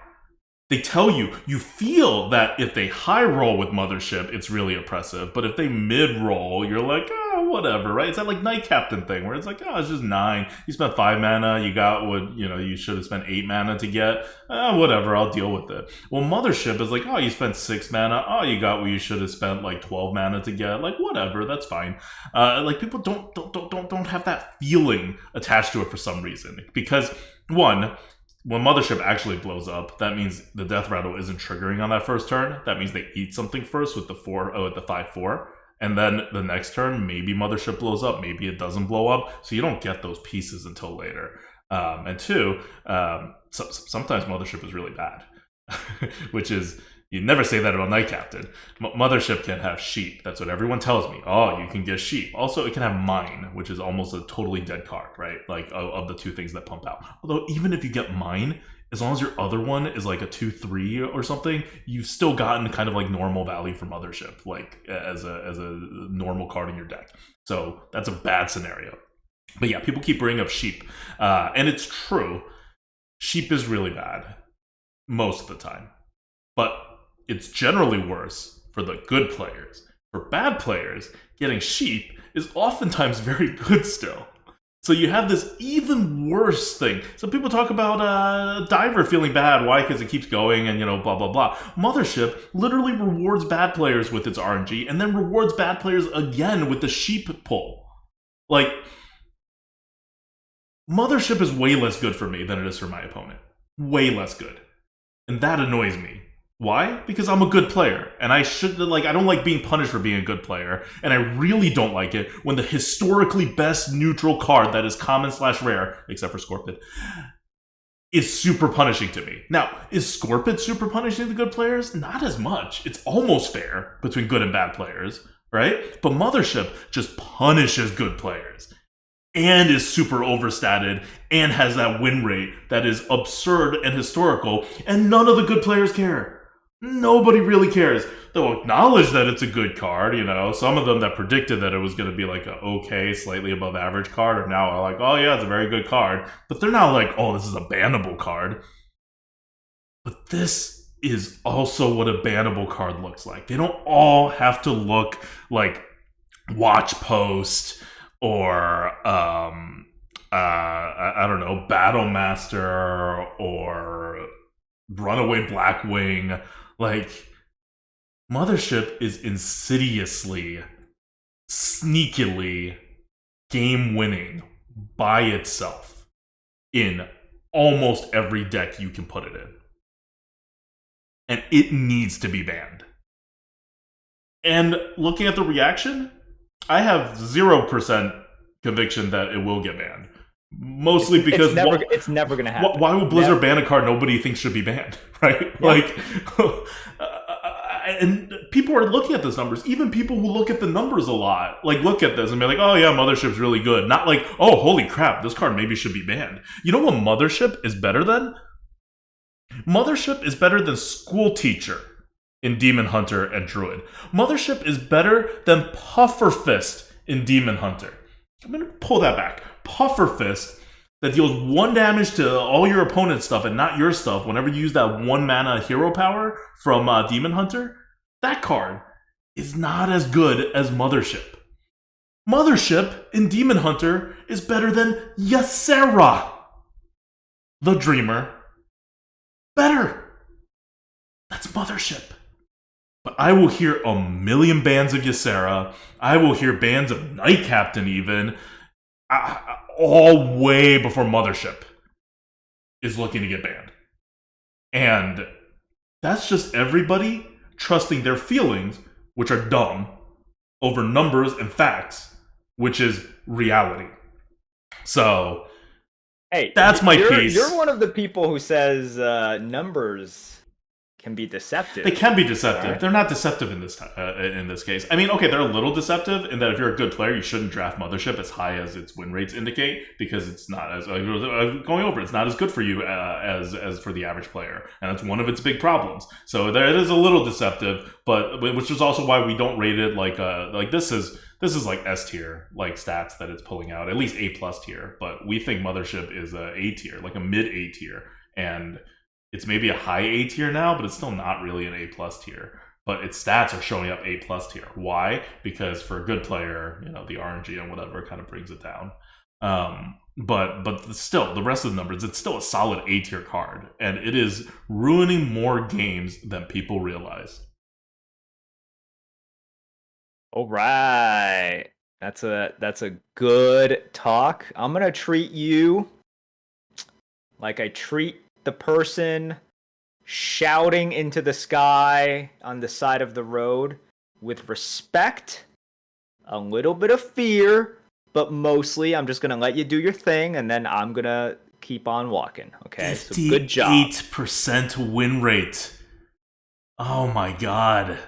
They tell you, you feel that if they high roll with Mothership, it's really oppressive. But if they mid roll, you're like, oh, whatever, right? It's that like Night Captain thing where it's like, oh, it's just 9. You spent 5 mana, you got what, you should have spent 8 mana to get. Whatever, I'll deal with it. Well, Mothership is like, oh, you spent 6 mana. Oh, you got what you should have spent like 12 mana to get. Like, whatever, that's fine. Like, people don't have that feeling attached to it for some reason. Because, one, when Mothership actually blows up, that means the death rattle isn't triggering on that first turn. That means they eat something first with the 5/4, and then the next turn maybe Mothership blows up, maybe it doesn't blow up. So you don't get those pieces until later. And two, sometimes Mothership is really bad, which is you never say that about Night Captain. Mothership can have sheep. That's what everyone tells me. Oh, you can get sheep. Also, it can have mine, which is almost a totally dead card, right? Like, of the two things that pump out. Although, even if you get mine, as long as your other one is like a 2/3 or something, you've still gotten kind of like normal value for Mothership, like as a normal card in your deck. So that's a bad scenario. But yeah, people keep bringing up sheep. And it's true. Sheep is really bad most of the time. But it's generally worse for the good players. For bad players, getting sheep is oftentimes very good still. So you have this even worse thing. So people talk about Diver feeling bad. Why? Because it keeps going and, blah, blah, blah. Mothership literally rewards bad players with its RNG and then rewards bad players again with the sheep pull. Like, Mothership is way less good for me than it is for my opponent. Way less good. And that annoys me. Why? Because I'm a good player, and I should like. I don't like being punished for being a good player, and I really don't like it when the historically best neutral card that is common / rare, except for Scorpid, is super punishing to me. Now, is Scorpid super punishing to good players? Not as much. It's almost fair between good and bad players, right? But Mothership just punishes good players and is super overstated and has that win rate that is absurd and historical, and none of the good players care. Nobody really cares. They'll acknowledge that it's a good card, you know. Some of them that predicted that it was going to be like a okay, slightly above average card are now like, oh yeah, it's a very good card. But they're not like, oh, this is a bannable card. But this is also what a bannable card looks like. They don't all have to look like Watch Post or I don't know, Battle Master or Runaway Blackwing. Like, Mothership is insidiously, sneakily game winning by itself in almost every deck you can put it in. And it needs to be banned. And looking at the reaction, I have 0% conviction that it will get banned. Mostly because it's never going to happen. Why would Blizzard ban a card nobody thinks should be banned, right? Yeah. Like, and people are looking at those numbers. Even people who look at the numbers a lot, like look at this and be like, "Oh yeah, Mothership's really good." Not like, "Oh holy crap, this card maybe should be banned." You know what Mothership is better than? Mothership is better than School Teacher in Demon Hunter and Druid. Mothership is better than Pufferfist in Demon Hunter. I'm gonna pull that back. Pufferfist that deals 1 damage to all your opponent's stuff and not your stuff whenever you use that 1 mana hero power from Demon Hunter, that card is not as good as Mothership. Mothership in Demon Hunter is better than Ysera, the Dreamer. Better. That's Mothership. But I will hear a million bans of Ysera. I will hear bans of Night Captain even. All way before Mothership is looking to get banned. And that's just everybody trusting their feelings, which are dumb, over numbers and facts, which is reality. So, hey, that's my piece. You're one of the people who says numbers can be deceptive. They can be deceptive. Right. They're not deceptive in this case. I mean, okay, they're a little deceptive in that if you're a good player, you shouldn't draft Mothership as high as its win rates indicate, because it's not as going over. It's not as good for you as for the average player, and that's one of its big problems. So there, it is a little deceptive, but which is also why we don't rate it like this is like S tier like stats that it's pulling out, at least A+ tier. But we think Mothership is a A tier, like a mid A tier, and it's maybe a high A tier now, but it's still not really an A+ tier. But its stats are showing up A+ tier. Why? Because for a good player, you know, the RNG and whatever kind of brings it down. But still, the rest of the numbers, it's still a solid A tier card, and it is ruining more games than people realize. All right, that's a good talk. I'm gonna treat you like I treat the person shouting into the sky on the side of the road, with respect, a little bit of fear, but mostly I'm just going to let you do your thing, and then I'm going to keep on walking. Okay, so good job. 58% win rate. Oh my god.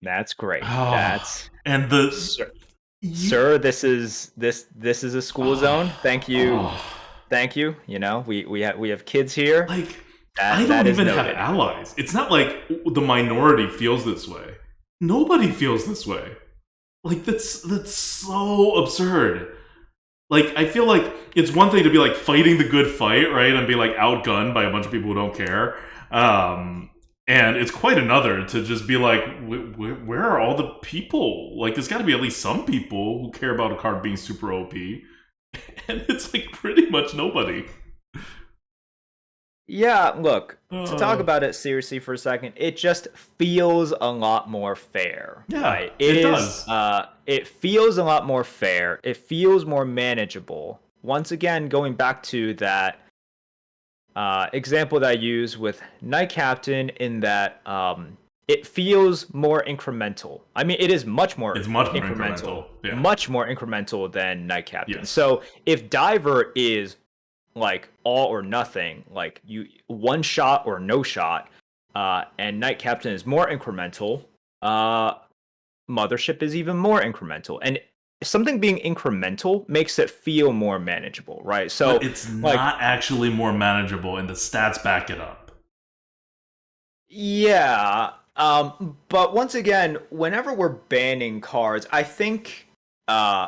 That's great. Oh, that's and the sir, this is a school zone. Thank you. Thank you. You know, we have kids here. Like, I don't even have allies. It's not like the minority feels this way. Nobody feels this way. Like, that's so absurd. Like, I feel like it's one thing to be like fighting the good fight, right, and be like outgunned by a bunch of people who don't care. And it's quite another to just be like, where are all the people? Like, there's got to be at least some people who care about a card being super OP. And it's like pretty much nobody. Yeah, look, to talk about it seriously for a second, it just feels a lot more fair. Yeah, right? it does. It feels a lot more fair. It feels more manageable. Once again, going back to that example that I use with Knight Captain in that it feels more incremental. I mean, it is It's much more incremental, incremental. Yeah. much more incremental than Knight Captain. Yes. So if Diver is like all or nothing, like you one shot or no shot, and Knight Captain is more incremental, Mothership is even more incremental. And something being incremental makes it feel more manageable, right? But So it's like not actually more manageable, and the stats back it up. yeah, but once again, whenever we're banning cards, uh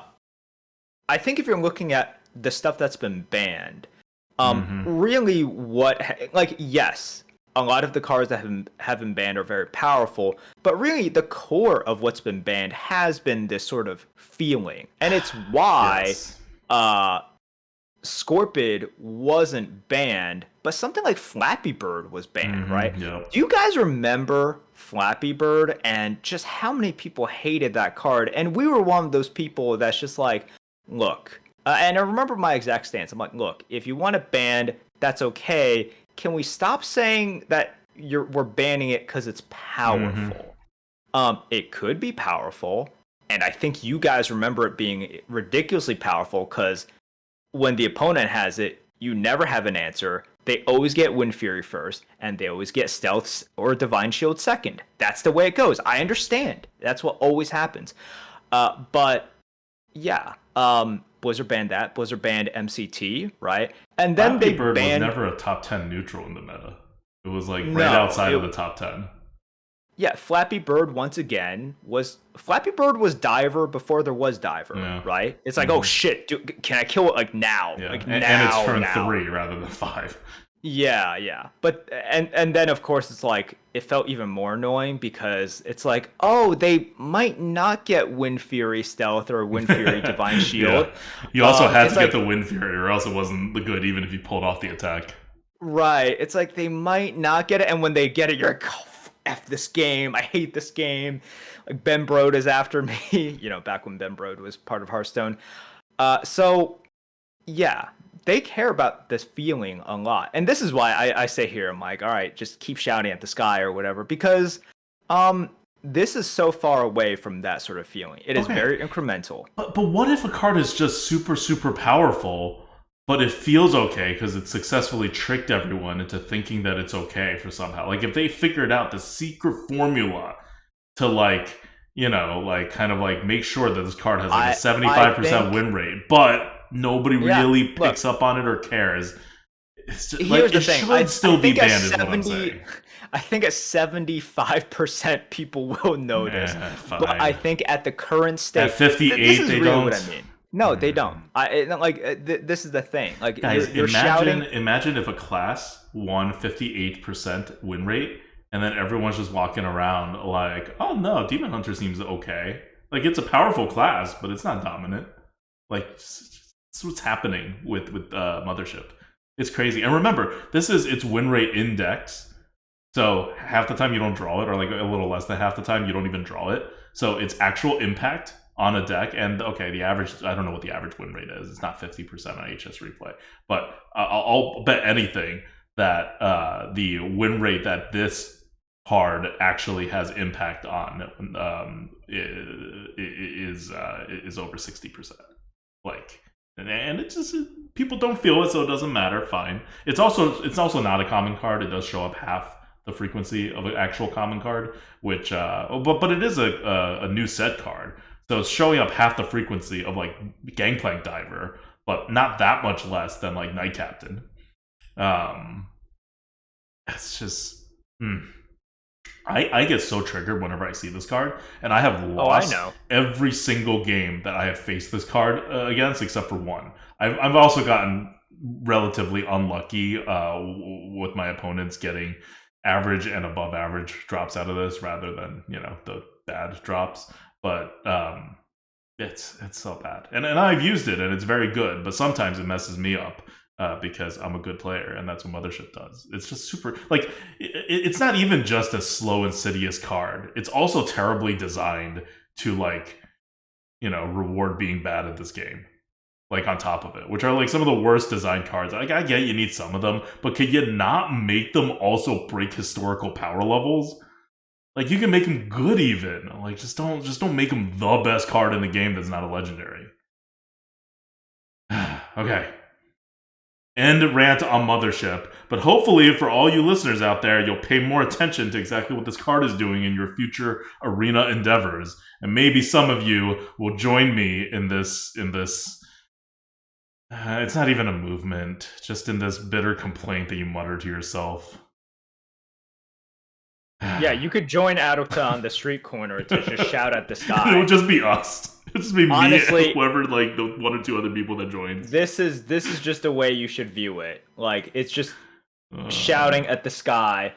I think if you're looking at the stuff that's been banned, Hmm. really like yes, a lot of the cards that have been banned are very powerful, but really the core of what's been banned has been this sort of feeling. And it's why Yes. uh Scorpid wasn't banned, but something like Flappy Bird was banned, right? Yep. Do you guys remember Flappy Bird and just how many people hated that card? And we were one of those people that's just like, look, and I remember my exact stance. I'm like, look, if you want it banned, that's okay. Can we stop saying that we're banning it because it's Hmm. powerful? It could be powerful, and I think you guys remember it being ridiculously powerful because when the opponent has it, you never have an answer. They always get Wind Fury first, and they always get Stealth or Divine Shield second. That's the way it goes. I understand. That's what always happens. But yeah, Blizzard banned that. Blizzard banned MCT, right? And then Flappy they Bird was banned. never a top 10 neutral in the meta. It was like right No, outside of the top 10. yeah, Flappy Bird once again was Flappy Bird was Diver before there was Diver, Yeah. right? It's like, oh shit, dude, can I kill it like now? Yeah. Like And it's now, turn now. 3 rather than 5. Yeah, yeah. But and then of course it's like it felt even more annoying because it's like, oh, they might not get Wind Fury Stealth or Wind Fury Divine Yeah. Shield. You also had It's to get like the Wind Fury, or else it wasn't the good, even if you pulled off the attack. right. It's like they might not get it, and when they get it, you're like, oh, F this game. I hate this game. Like Ben Brode is after me. Back when Ben Brode was part of Hearthstone. So yeah, they care about this feeling a lot. And this is why I say here, I'm like, all right, just keep shouting at the sky or whatever, because this is so far away from that sort of feeling. It is Okay. very incremental. But what if a card is just super, super powerful, but it feels okay because it successfully tricked everyone into thinking that it's okay for somehow? Like, if they figured out the secret formula to, like, like kind of like make sure that this card has like a I 75% think win rate, but nobody yeah, really look, picks up on it or cares. It's just like here's it the thing. should I still be think at banned, is what I'm 70 saying. I think at 75% people will notice. But I Fine. think at the current At state, this 58, is they really don't. what I mean. No, they don't. This is the thing. Like Guys, you're shouting. imagine if a class won 58% win rate, and then everyone's just walking around like, oh no, Demon Hunter seems okay. Like, it's a powerful class, but it's not dominant. Like, it's what's happening with Mothership. It's crazy. And remember, this is its win rate index. So half the time you don't draw it, or like a little less than half the time you don't even draw it. So it's actual impact on a deck. And okay, the average, I don't know what the average win rate is. It's not 50% on HS replay. But I'll bet anything that the win rate that this card actually has impact on is over 60%. Like, and it just, people don't feel it, so it doesn't matter. Fine. It's also not a common card. It does show up half the frequency of an actual common card, which but it is a new set card, so it's showing up half the frequency of like Gangplank Diver, but not that much less than like Knight Captain. Um, it's just. I get so triggered whenever I see this card, and I have Oh, I lost know. every single game that I have faced this card against, except for one. I've also gotten relatively unlucky with my opponents getting average and above average drops out of this, rather than the bad drops. But it's so bad, and I've used it, and it's very good. But sometimes it messes me up. Because I'm a good player, and that's what Mothership does. It's just super, like, it's not even just a slow, insidious card. It's also terribly designed to, like, reward being bad at this game. like on top of it, which are like some of the worst design cards. Like, I get you need some of them, but could you not make them also break historical power levels? Like, you can make them good even. Like, just don't make them the best card in the game that's not a legendary. Okay. End rant on Mothership. But hopefully, for all you listeners out there, you'll pay more attention to exactly what this card is doing in your future arena endeavors. And maybe some of you will join me in this it's not even a movement, just in this bitter complaint that you mutter to yourself. Yeah, you could join Adulta on the street corner to just shout at the sky. It would just be us. It would just be Honestly, me and whoever, like, the one or two other people that joins. This is just a way you should view it. Like, it's just shouting at the sky.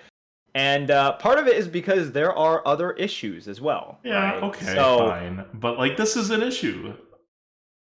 And part of it is because there are other issues as well. Yeah, right? okay, fine. But, like, this is an issue.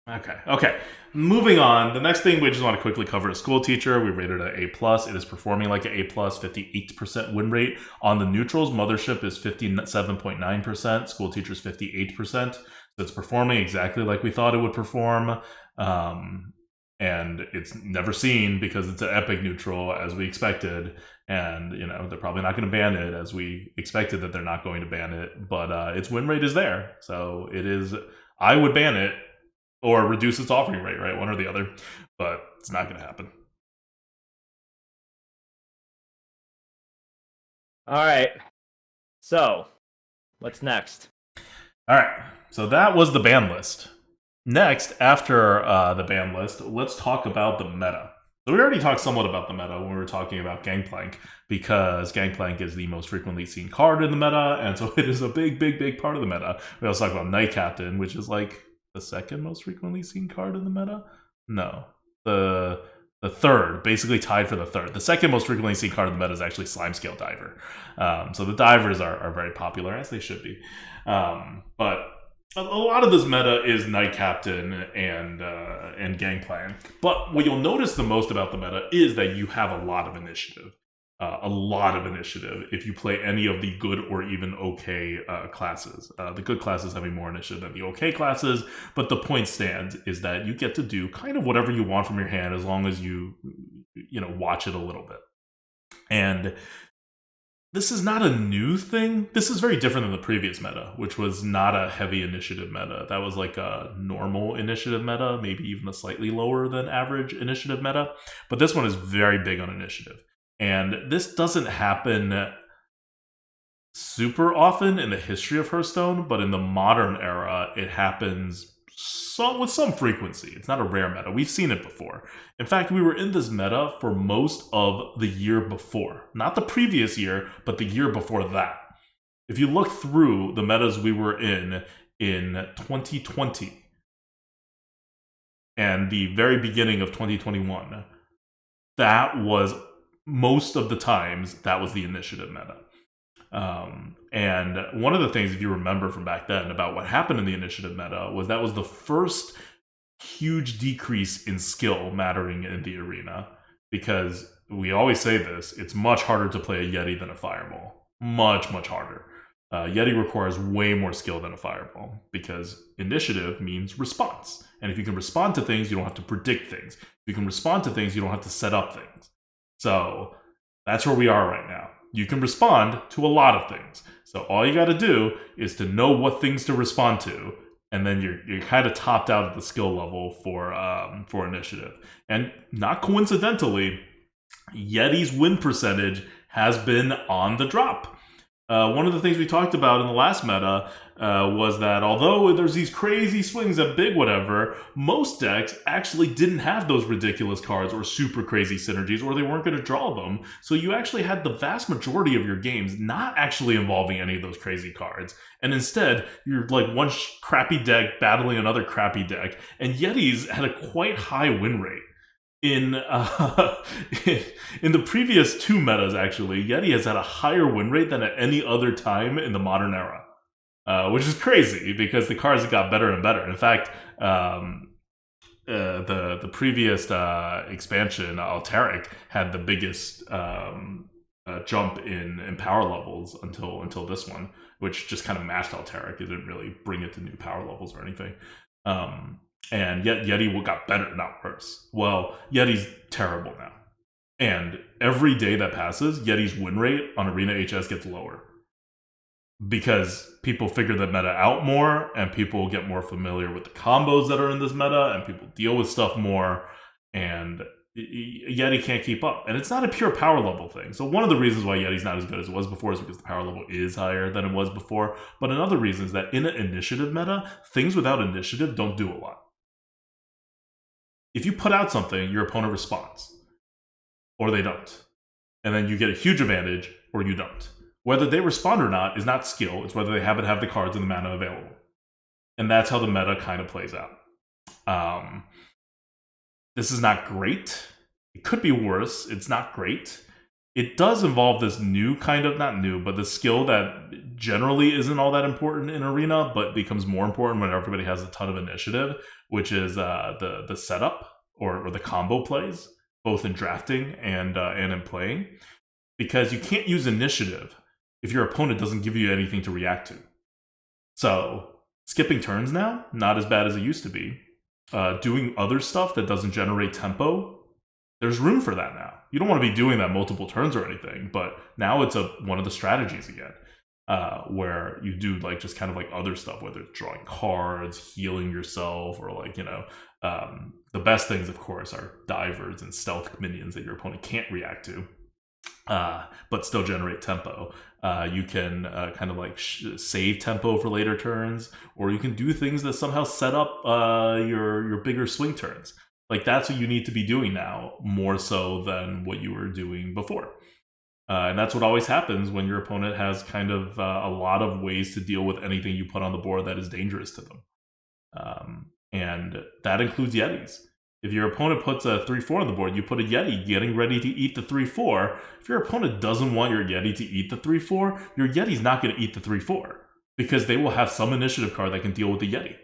Okay. Moving on. The next thing we just want to quickly cover is School Teacher. We rated it A+. It is performing like an A+, 58% win rate. On the neutrals, Mothership is 57.9%. School Teacher is 58%. So it's performing exactly like we thought it would perform. And it's never seen because it's an epic neutral, as we expected. And, you know, they're probably not going to ban it, as we expected that they're not going to ban it. But its win rate is there. So it is... I would ban it. Or reduce its offering rate, right? One or the other. But it's not going to happen. All right. So, what's next? All right. So that was the ban list. Next, after the ban list, let's talk about the meta. So we already talked somewhat about the meta when we were talking about Gangplank, because Gangplank is the most frequently seen card in the meta, and so it is a big part of the meta. We also talked about Night Captain, which is like... the second most frequently seen card in the meta? No. The third, basically tied for the third. The second most frequently seen card in the meta is actually Slimescale Diver. So the divers are very popular, as they should be. But a lot of this meta is Night Captain and Gangplank. But what you'll notice the most about the meta is that you have a lot of initiative. If you play any of the good or even okay classes. The good classes having more initiative than the okay classes, but the point stands is that you get to do kind of whatever you want from your hand as long as you watch it a little bit. And this is not a new thing. This is very different than the previous meta, which was not a heavy initiative meta. That was like a normal initiative meta, maybe even a slightly lower than average initiative meta. But this one is very big on initiative. And this doesn't happen super often in the history of Hearthstone, but in the modern era, it happens with some frequency. It's not a rare meta. We've seen it before. In fact, we were in this meta for most of the year before. Not the previous year, but the year before that. If you look through the metas we were in 2020 and the very beginning of 2021, that was... most of the times, that was the initiative meta. And one of the things, if you remember from back then, about what happened in the initiative meta was that was the first huge decrease in skill mattering in the arena. Because we always say this, it's much harder to play a Yeti than a Fireball. Much harder. Yeti requires way more skill than a Fireball, because initiative means response. And if you can respond to things, you don't have to predict things. If you can respond to things, you don't have to set up things. So that's where we are right now. You can respond to a lot of things. So all you got to do is to know what things to respond to, and then you're kind of topped out at the skill level for initiative. And not coincidentally, Yeti's win percentage has been on the drop. One of the things we talked about in the last meta was that although there's these crazy swings at big whatever, most decks actually didn't have those ridiculous cards or super crazy synergies, or they weren't going to draw them. So you actually had the vast majority of your games not actually involving any of those crazy cards. And instead, you're like one crappy deck battling another crappy deck. And Yetis had a quite high win rate. In the previous two metas, actually, Yeti has had a higher win rate than at any other time in the modern era, which is crazy because the cards got better and better. In fact, the previous expansion, Altaric, had the biggest jump in power levels until this one, which just kind of matched Altaric. It didn't really bring it to new power levels or anything. And yet Yeti got better, not worse. Well, Yeti's terrible now. And every day that passes, Yeti's win rate on Arena HS gets lower. Because people figure the meta out more, and people get more familiar with the combos that are in this meta, and people deal with stuff more, and Yeti can't keep up. And it's not a pure power level thing. So one of the reasons why Yeti's not as good as it was before is because the power level is higher than it was before. But another reason is that in an initiative meta, things without initiative don't do a lot. If you put out something, your opponent responds. Or they don't. And then you get a huge advantage, or you don't. Whether they respond or not is not skill, it's whether they happen to have the cards and the mana available. And that's how the meta kind of plays out. This is not great. It could be worse. It's not great. It does involve this new kind of, not new, but the skill that generally isn't all that important in Arena, but becomes more important when everybody has a ton of initiative, which is the setup or the combo plays, both in drafting and in playing. Because you can't use initiative if your opponent doesn't give you anything to react to. So, skipping turns now, not as bad as it used to be. Doing other stuff that doesn't generate tempo, there's room for that now. You don't want to be doing that multiple turns or anything, but now it's one of the strategies again, where you do like just kind of like other stuff, whether it's drawing cards, healing yourself, or like, the best things, of course, are divers and stealth minions that your opponent can't react to. But still generate tempo. You can kind of like save tempo for later turns, or you can do things that somehow set up your bigger swing turns. Like that's what you need to be doing now, more so than what you were doing before. And that's what always happens when your opponent has kind of a lot of ways to deal with anything you put on the board that is dangerous to them. And that includes Yetis. If your opponent puts a 3-4 on the board, you put a Yeti getting ready to eat the 3-4. If your opponent doesn't want your Yeti to eat the 3-4, your Yeti's not going to eat the 3-4 because they will have some initiative card that can deal with the Yeti.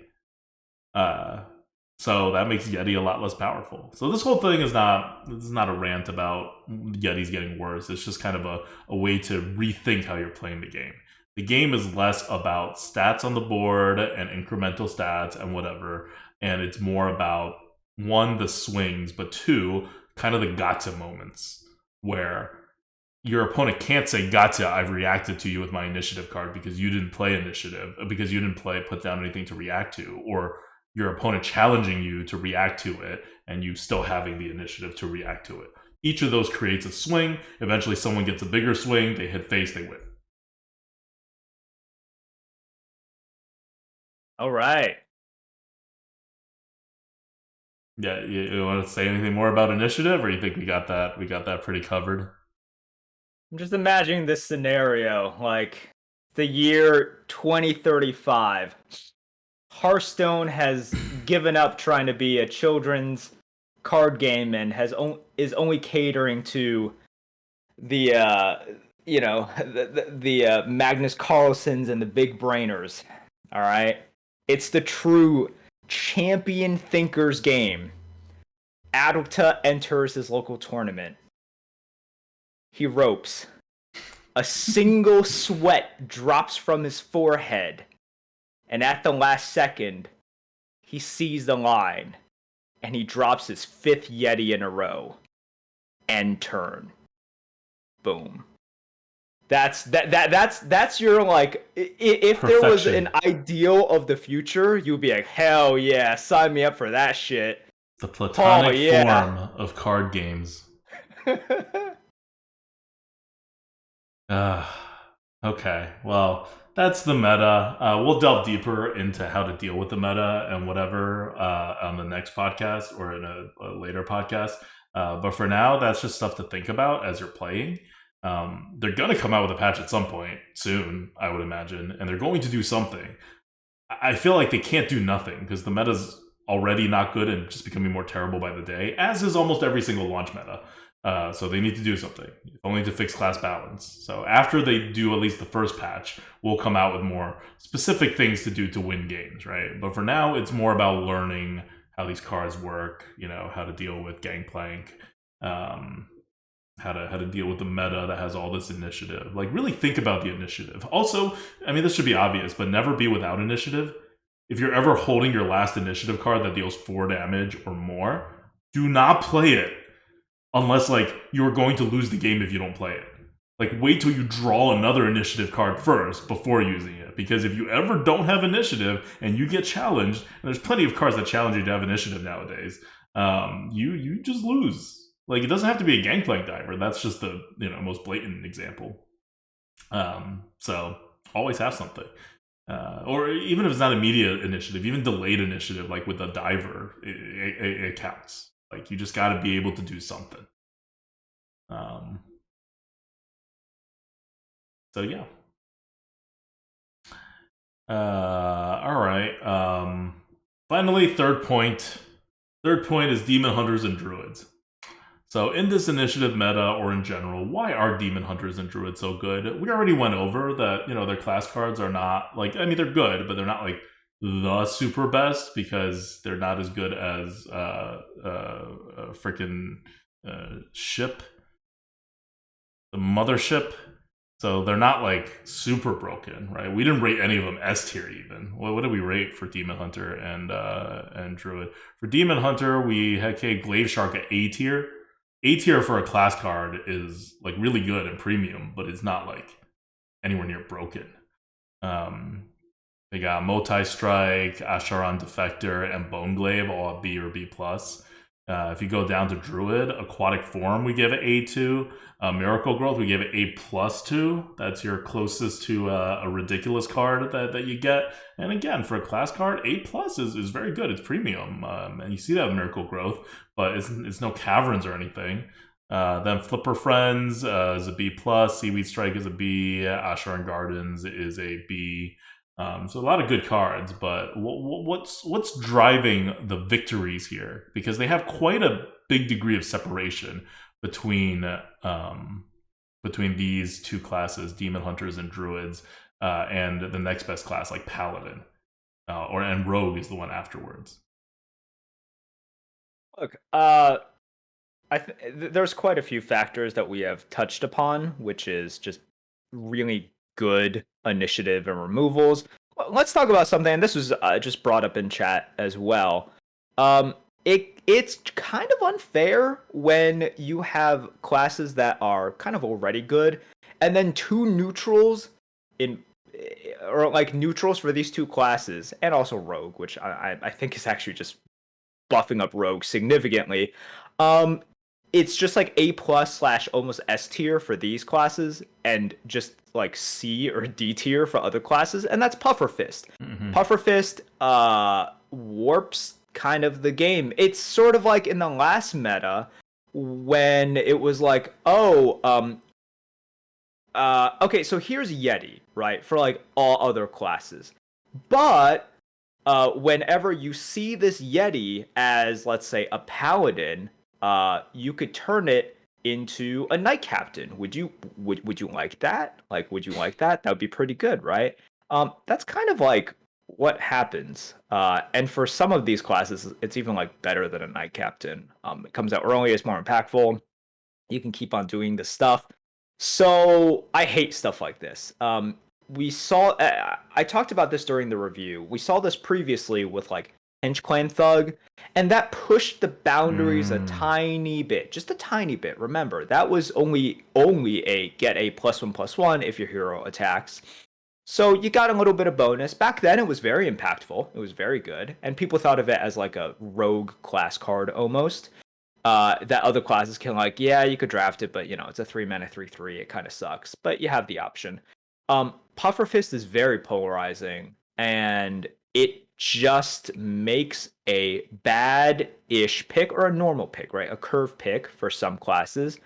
So that makes Yeti a lot less powerful. So this whole thing is not a rant about Yetis getting worse. It's just kind of a way to rethink how you're playing the game. The game is less about stats on the board and incremental stats and whatever, and it's more about one, the swings, but two, kind of the gotcha moments where your opponent can't say, gotcha, I've reacted to you with my initiative card because you didn't play initiative, because you didn't put down anything to react to, or your opponent challenging you to react to it and you still having the initiative to react to it. Each of those creates a swing. Eventually someone gets a bigger swing, they hit face, they win. All right. Yeah, you want to say anything more about initiative, or you think we got that pretty covered? I'm just imagining this scenario, like the year 2035. Hearthstone has given up trying to be a children's card game and is only catering to the Magnus Carlsens and the big brainers. All right, it's the true champion thinkers game. Adulta enters his local tournament. He ropes. A single sweat drops from his forehead. And at the last second, he sees the line. And he drops his 5th Yeti in a row. End turn. Boom. That's your, like, if Perfection. There was an ideal of the future, you'd be like, hell yeah, sign me up for that shit. The platonic form of card games. Okay, well, that's the meta. We'll delve deeper into how to deal with the meta and whatever on the next podcast or in a later podcast. But for now, that's just stuff to think about as you're playing. They're going to come out with a patch at some point soon, I would imagine, and they're going to do something. I feel like they can't do nothing because the meta's already not good and just becoming more terrible by the day, as is almost every single launch meta. So they need to do something, only to fix class balance. So after they do at least the first patch, we'll come out with more specific things to do to win games, right? But for now, it's more about learning how these cards work, how to deal with Gangplank, how to deal with the meta that has all this initiative. Like, really think about the initiative. Also, I mean, this should be obvious, but never be without initiative. if you're ever holding your last initiative card that deals 4 damage or more, do not play it unless like you're going to lose the game if you don't play it. Like wait till you draw another initiative card first before using it, because if you ever don't have initiative and you get challenged, and there's plenty of cards that challenge you to have initiative nowadays, you just lose. Like it doesn't have to be a Gangplank Diver. That's just the most blatant example. So always have something. Or even if it's not immediate initiative, even delayed initiative, like with a diver, it counts. Like you just got to be able to do something. So yeah. All right. Finally, third point. Third point is Demon Hunters and Druids. So in this initiative meta, or in general, why are Demon Hunters and Druids so good? We already went over that, their class cards are not, like, I mean, they're good, but they're not, like, the super best, because they're not as good as freaking ship. The mothership. So they're not, like, super broken, right? We didn't rate any of them S tier, even. What did we rate for Demon Hunter and Druid? For Demon Hunter, we had Glaive Shark at A tier. A tier for a class card is like really good and premium, but it's not like anywhere near broken. They got Motai Strike, Asharon Defector, and Bone Glaive all at B or B+. If you go down to Druid, Aquatic Form we give it A2. Miracle Growth we give it A+2. That's your closest to a ridiculous card that you get. And again, for a class card, A+ is very good. It's premium, and you see that with Miracle Growth, but it's no caverns or anything. Then Flipper Friends is a B+, Seaweed Strike is a B, Asharon Gardens is a B. So a lot of good cards, but what's driving the victories here? Because they have quite a big degree of separation between these two classes, Demon Hunters and Druids, and the next best class like Paladin, and Rogue is the one afterwards. Look, there's quite a few factors that we have touched upon, which is just really good initiative and removals. Let's talk about something, and this was just brought up in chat as well. It's kind of unfair when you have classes that are kind of already good, and then two neutrals or like neutrals for these two classes, and also Rogue, which I think is actually just buffing up Rogue significantly. It's just like A+ / almost S tier for these classes, and just like C or D tier for other classes, and that's Puffer Fist. Mm-hmm. Puffer Fist warps kind of the game. It's sort of like in the last meta when it was like, okay, so here's Yeti, right, for like all other classes. But whenever you see this Yeti as, let's say, a Paladin, you could turn it into a Knight Captain. Would you like that? Like, would you like that? That would be pretty good, right? That's kind of like what happens. And for some of these classes, it's even like better than a Knight Captain. It comes out early, it's more impactful. You can keep on doing this stuff. So I hate stuff like this. We saw, I talked about this during the review. We saw this previously with like Hench Clan Thug, and that pushed the boundaries a tiny bit, just a tiny bit. Remember, that was only a get a +1/+1 if your hero attacks. So you got a little bit of bonus. Back then, it was very impactful. It was very good, and people thought of it as like a rogue class card almost. That other classes can like, yeah, you could draft it, but it's a 3-mana 3/3. It kind of sucks, but you have the option. Puffer Fist is very polarizing, and it just makes a bad-ish pick, or a normal pick, right? A curve pick for some classes,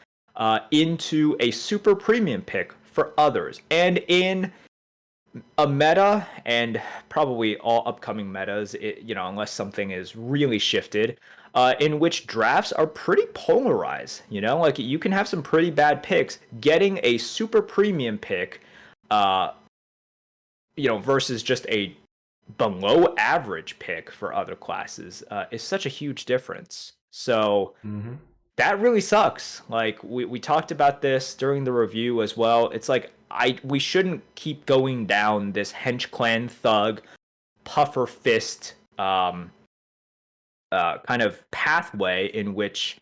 into a super premium pick for others. And in a meta, and probably all upcoming metas, unless something is really shifted, in which drafts are pretty polarized, like you can have some pretty bad picks. Getting a super premium pick, versus just a below average pick for other classes is such a huge difference. So that really sucks. Like we talked about this during the review as well. It's like we shouldn't keep going down this Hench Clan Thug puffer fist kind of pathway in which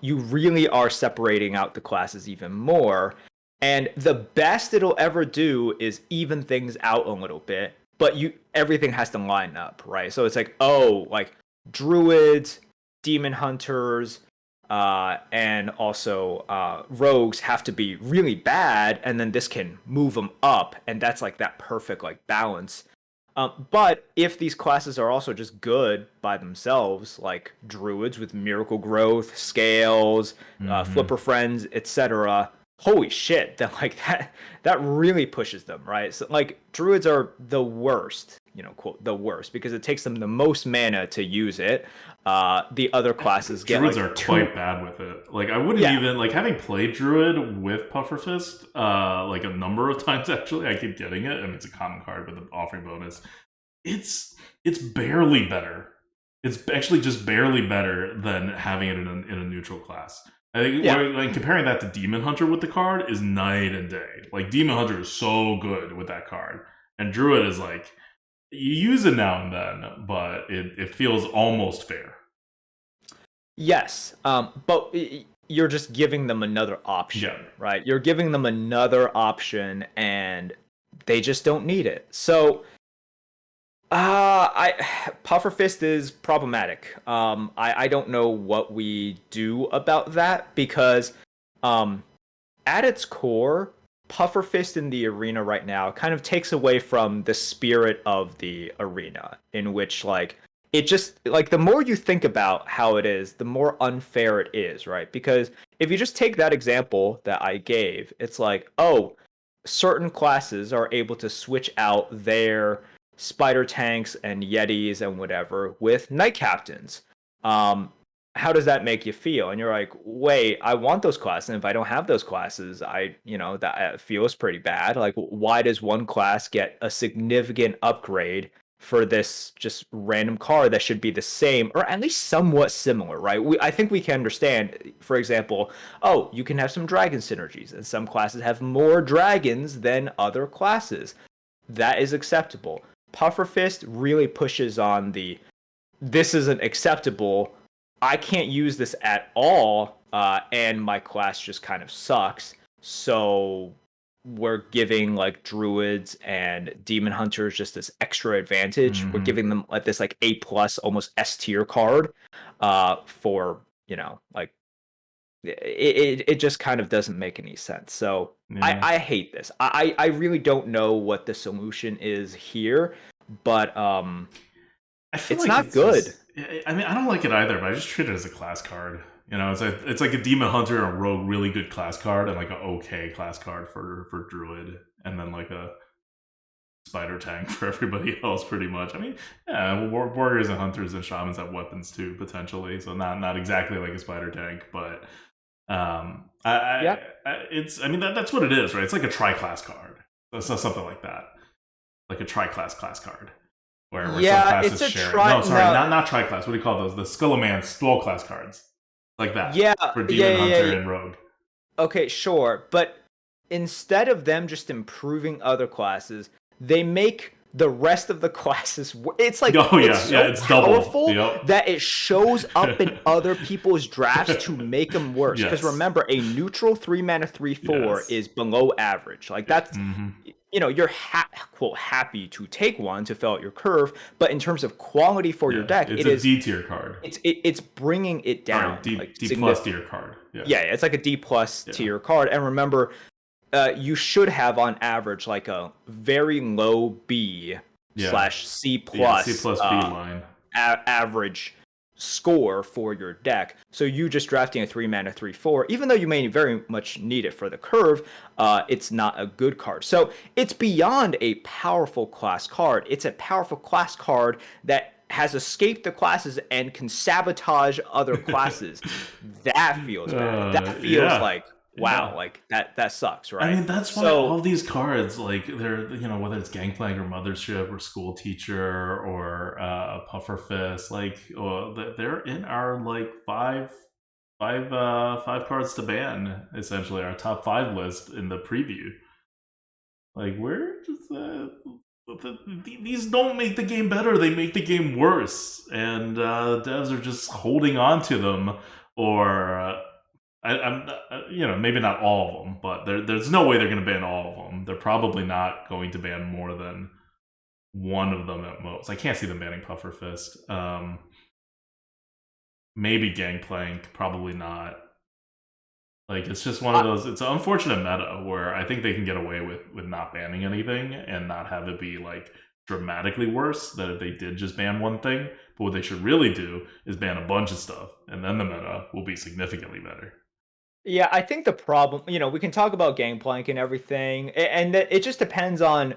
you really are separating out the classes even more. And the best it'll ever do is even things out a little bit, but everything has to line up, right? So it's like, oh, like druids, demon hunters, and also rogues have to be really bad, and then this can move them up, and that's like that perfect like balance. But if these classes are also just good by themselves, like druids with miracle growth, scales, flipper friends, etc., holy shit! Then like that really pushes them, right? So like druids are the worst, quote the worst, because it takes them the most mana to use it. The other classes get druids like are quite bad with it. Like I wouldn't Yeah. even like having played druid with Pufferfist, like a number of times actually. I keep getting it. I mean, it's a common card with an offering bonus. It's barely better. It's actually just barely better than having it in a neutral class. I think like comparing that to Demon Hunter with the card is night and day. Like Demon Hunter is so good with that card, and Druid is like you use it now and then, but it feels almost fair. Yes, but you're just giving them another option, right? You're giving them another option, and they just don't need it. So, Pufferfist is problematic. I don't know what we do about that because, at its core, Pufferfist in the arena right now kind of takes away from the spirit of the arena, in which like it just like the more you think about how it is, the more unfair it is, right? Because if you just take that example that I gave, it's like, oh, certain classes are able to switch out their spider tanks and yetis and whatever with knight captains. How does that make you feel? And you're like, wait, I want those classes, and if I don't have those classes, that feels pretty bad. Like, why does one class get a significant upgrade for this just random card that should be the same or at least somewhat similar, right? I think we can understand, for example, oh, you can have some dragon synergies, and some classes have more dragons than other classes. That is acceptable. Pufferfist really pushes on this isn't acceptable. I can't use this at all, and my class just kind of sucks. So we're giving like druids and demon hunters just this extra advantage. We're giving them like this like A plus, almost S tier card, for like it just kind of doesn't make any sense. So I hate this. I really don't know what the solution is here, but I feel it's like not good. I mean, I don't like it either, but I just treat it as a class card. It's like a demon hunter and a rogue, really good class card, and like an okay class card for druid, and then like a spider tank for everybody else, pretty much. I mean, yeah, warriors and hunters and shamans have weapons too, potentially. So not exactly like a spider tank, but it's. I mean, that's what it is, right? It's like a tri-class card. It's not something like that, like a tri-class card. Where some classes share. Not tri-class. What do you call those? The Skullman's dual class cards. Like that. Yeah. For Demon Hunter and Rogue. Okay, sure. But instead of them just improving other classes, they make the rest of the classes. It's like it's powerful that it shows up in other people's drafts to make them worse. Because remember, a neutral 3-mana 3/4 is below average. Like that's you're quote happy to take one to fill out your curve, but in terms of quality for your deck, it's a D tier card. It's bringing it down. D plus tier card. Yeah, it's like a D plus tier card. And remember, you should have on average like a very low B / C plus B line average score for your deck. So you just drafting a 3-mana 3/4, even though you may very much need it for the curve, it's not a good card. So it's beyond a powerful class card. It's a powerful class card that has escaped the classes and can sabotage other classes. That feels bad. That feels like wow, like that sucks, right? I mean, that's why all these cards, like they're whether it's Gangplank or Mothership or School Teacher or Pufferfist, like they're in our like five cards to ban, essentially our top 5 list in the preview. Like we're just these don't make the game better, they make the game worse, and devs are just holding on to them, or I'm maybe not all of them, but there's no way they're going to ban all of them. They're probably not going to ban more than one of them at most. I can't see them banning Puffer Fist. Maybe Gangplank, probably not. Like, it's just one of those. It's an unfortunate meta where I think they can get away with not banning anything and not have it be like dramatically worse than if they did just ban one thing. But what they should really do is ban a bunch of stuff, and then the meta will be significantly better. Yeah, I think the problem, we can talk about Gangplank and everything, and it just depends on,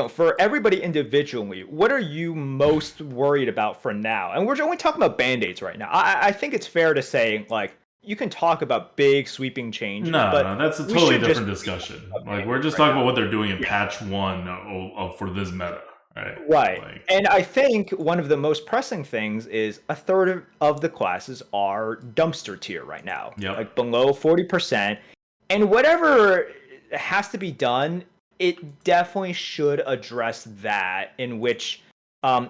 for everybody individually, what are you most worried about for now? And we're only talking about band-aids right now. I think it's fair to say, like, you can talk about big sweeping changes, No, but that's a we totally should different just discussion. about Like, we're band-aids just right talking now. about what they're doing in Yeah. patch 1 for this meta, right? Right. Like, And I think one of the most pressing things is a third of the classes are dumpster tier right now, yep. like below 40%. And whatever has to be done, it definitely should address that, in which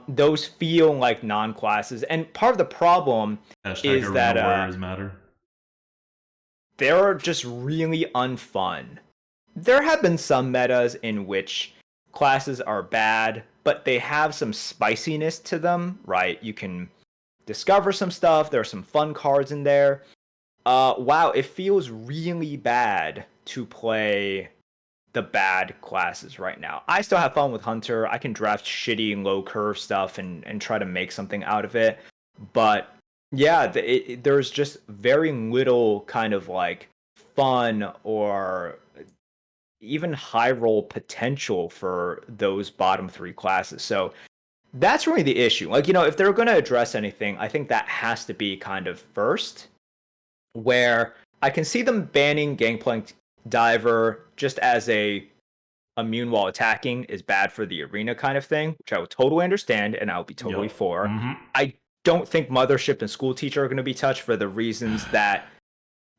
those feel like non-classes. And part of the problem Hashtag is Arena that Warriors matter. they're just really unfun. There have been some metas in which classes are bad, but they have some spiciness to them, right? You can discover some stuff. There are some fun cards in there. Wow, it feels really bad to play the bad classes right now. I still have fun with Hunter. I can draft shitty low curve stuff and try to make something out of it. But yeah, there's just very little kind of like fun or even high roll potential for those bottom three classes. So that's really the issue. Like, if they're going to address anything, I think that has to be kind of first, where I can see them banning Gangplank Diver just as a immune while attacking is bad for the arena kind of thing, which I would totally understand and I would be totally Yep. for. Mm-hmm. I don't think Mothership and School Teacher are going to be touched for the reasons that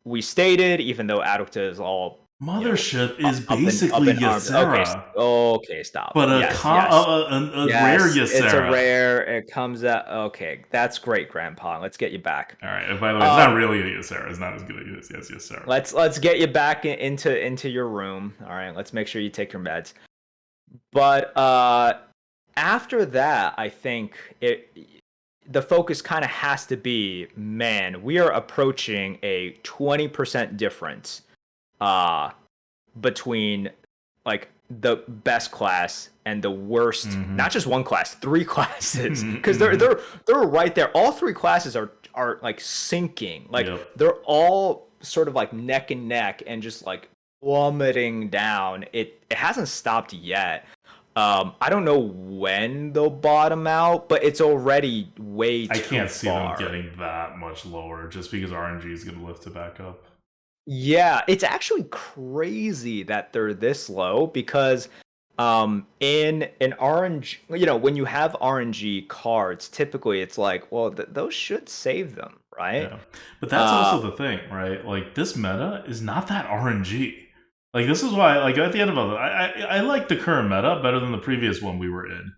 we stated, even though Adukta is all Mothership is up basically in arms. Ysera, Okay, stop. but Yes, yes. a rare Yes, it's a Ysera. rare. It comes out. Okay, that's great, Grandpa. Let's get you back. All right. And by the way, it's not really a Ysera. It's not as good as Ysera. Let's get you back into your room. All right, let's make sure you take your meds. But after that, I think the focus kind of has to be, man, we are approaching a 20% difference between like the best class and the worst, not just one class, three classes, because they're right there. All three classes are like sinking, like they're all sort of like neck and neck and just like plummeting down. It hasn't stopped yet. I don't know when they'll bottom out, but it's already way too far. I can't see them getting that much lower just because RNG is going to lift it back up. Yeah, it's actually crazy that they're this low because in an RNG, when you have RNG cards, typically it's like, well, those should save them, right? Yeah. But that's also the thing, right? Like, this meta is not that RNG. Like, this is why, like, at the end of it, I like the current meta better than the previous one we were in.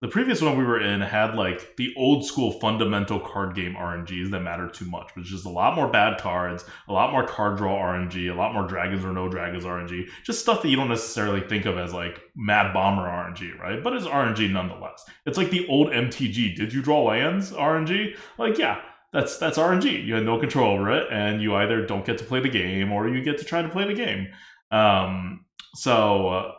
The previous one we were in had, like, the old school fundamental card game RNGs that matter too much, which is just a lot more bad cards, a lot more card draw RNG, a lot more dragons or no dragons RNG, just stuff that you don't necessarily think of as, like, Mad Bomber RNG, right? But it's RNG nonetheless. It's like the old MTG, did you draw lands RNG? Like, yeah. That's RNG. You had no control over it, and you either don't get to play the game or you get to try to play the game. So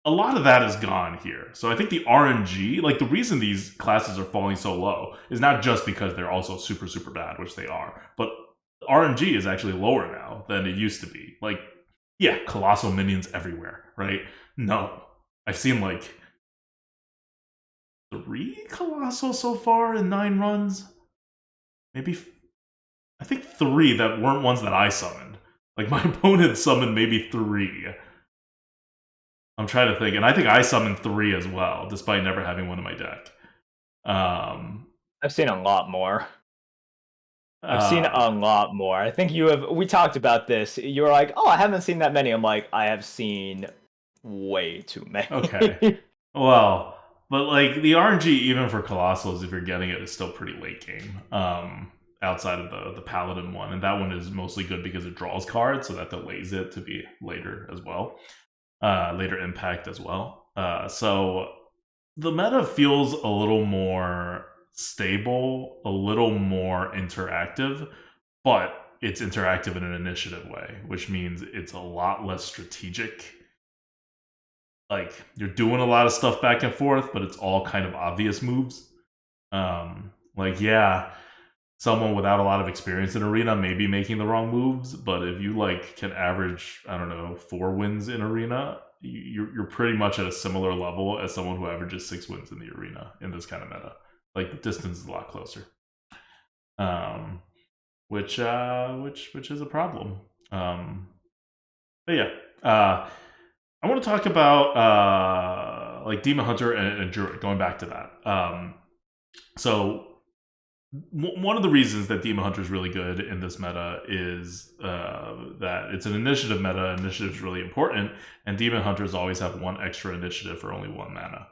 a lot of that is gone here. So I think the RNG, like the reason these classes are falling so low is not just because they're also super, super bad, which they are, but RNG is actually lower now than it used to be. Like, yeah, colossal minions everywhere, right? No. I've seen like 3 colossal so far in 9 runs. Maybe, I think 3 that weren't ones that I summoned. Like, my opponent summoned maybe 3. I'm trying to think, and I think I summoned 3 as well, despite never having one in my deck. I've seen a lot more. I've seen a lot more. I think you have. We talked about this. You were like, "Oh, I haven't seen that many." I'm like, I have seen way too many. Okay. Well, but like the RNG even for Colossals, if you're getting it, is still pretty late game. Outside of the Paladin one, and that one is mostly good because it draws cards, so that delays it to be later as well. Later impact as well. So the meta feels a little more stable, a little more interactive, but it's interactive in an initiative way, which means it's a lot less strategic. Like you're doing a lot of stuff back and forth, but it's all kind of obvious moves. Like yeah, someone without a lot of experience in arena may be making the wrong moves, but if you like can average, I don't know, 4 wins in arena, you're pretty much at a similar level as someone who averages 6 wins in the arena in this kind of meta. Like the distance is a lot closer, which is a problem. But yeah, I want to talk about like Demon Hunter and Druid. Going back to that, so one of the reasons that Demon Hunter is really good in this meta is that it's an initiative meta. Initiative is really important, and Demon Hunters always have 1 extra initiative for only 1 mana.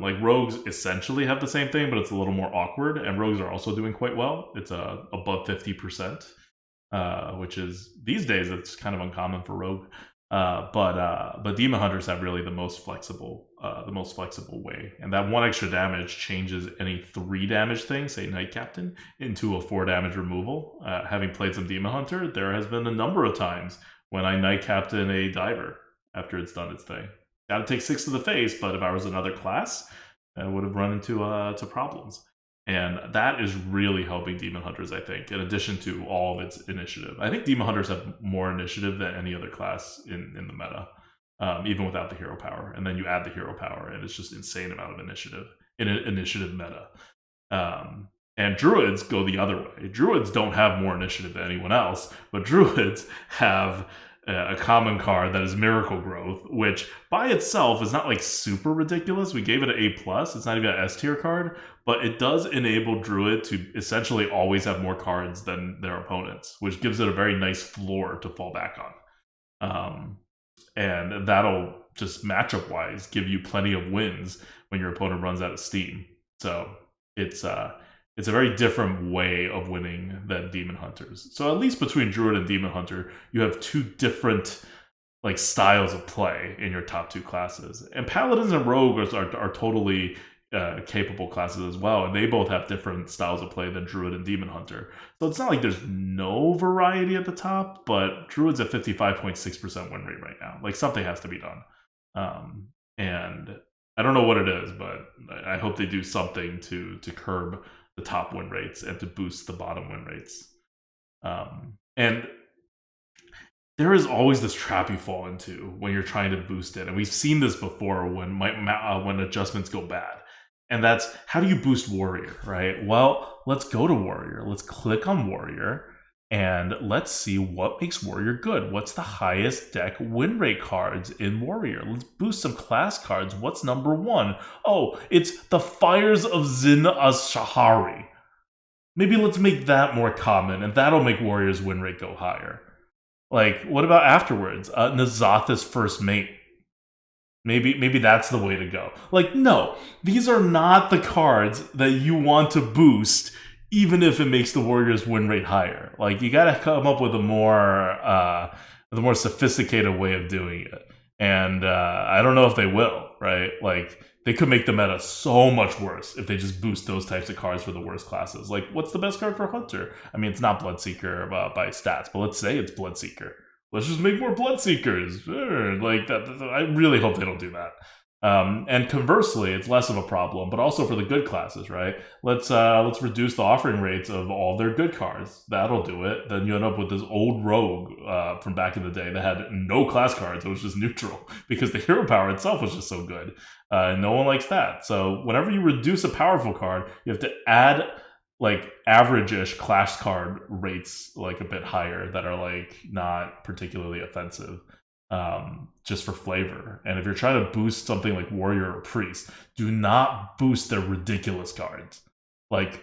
Like rogues essentially have the same thing, but it's a little more awkward. And rogues are also doing quite well. It's above 50%, which is these days it's kind of uncommon for rogue. But Demon Hunters have really the most flexible way, and that 1 extra damage changes any 3 damage thing, say Knight Captain, into a 4 damage removal. Having played some Demon Hunter, there has been a number of times when I Knight Captain a Diver after it's done its thing. Got to take 6 to the face, but if I was another class, I would have run into to problems. And that is really helping Demon Hunters, I think, in addition to all of its initiative. I think Demon Hunters have more initiative than any other class in the meta, even without the hero power. And then you add the hero power, and it's just insane amount of initiative in an initiative meta. And Druids go the other way. Druids don't have more initiative than anyone else, but Druids have a common card that is Miracle Growth, which by itself is not like super ridiculous. We gave it an A+. It's not even an S tier card, but it does enable Druid to essentially always have more cards than their opponents, which gives it a very nice floor to fall back on. And that'll just matchup-wise give you plenty of wins when your opponent runs out of steam. So it's a very different way of winning than Demon Hunters. So at least between Druid and Demon Hunter, you have 2 different like styles of play in your top 2 classes. And Paladins and Rogues are totally capable classes as well, and they both have different styles of play than Druid and Demon Hunter. So it's not like there's no variety at the top, but Druid's at 55.6% win rate right now. Like something has to be done. And I don't know what it is, but I hope they do something to curb the top win rates and to boost the bottom win rates. And there is always this trap you fall into when you're trying to boost it, and we've seen this before when adjustments go bad. And that's, how do you boost Warrior, right? Well, let's go to Warrior. Let's click on Warrior, and let's see what makes Warrior good. What's the highest deck win rate cards in Warrior? Let's boost some class cards. What's number 1? Oh, it's the Fires of Zin Shahari. Maybe let's make that more common, and that'll make Warrior's win rate go higher. Like, what about afterwards? Nazatha's First Mate. Maybe that's the way to go. Like, no, these are not the cards that you want to boost, even if it makes the Warriors' win rate higher. Like, you gotta come up with a more sophisticated way of doing it. And I don't know if they will, right? Like, they could make the meta so much worse if they just boost those types of cards for the worst classes. Like, what's the best card for Hunter? I mean, it's not Bloodseeker by stats, but let's say it's Bloodseeker. Let's just make more Bloodseekers. Like that. I really hope they don't do that. And conversely, it's less of a problem, but also for the good classes, right? Let's reduce the offering rates of all their good cards. That'll do it. Then you end up with this old rogue from back in the day that had no class cards. It was just neutral because the hero power itself was just so good. No one likes that. So whenever you reduce a powerful card, you have to add like average-ish class card rates like a bit higher that are like not particularly offensive, just for flavor. And if you're trying to boost something like Warrior or Priest, do not boost their ridiculous cards. Like,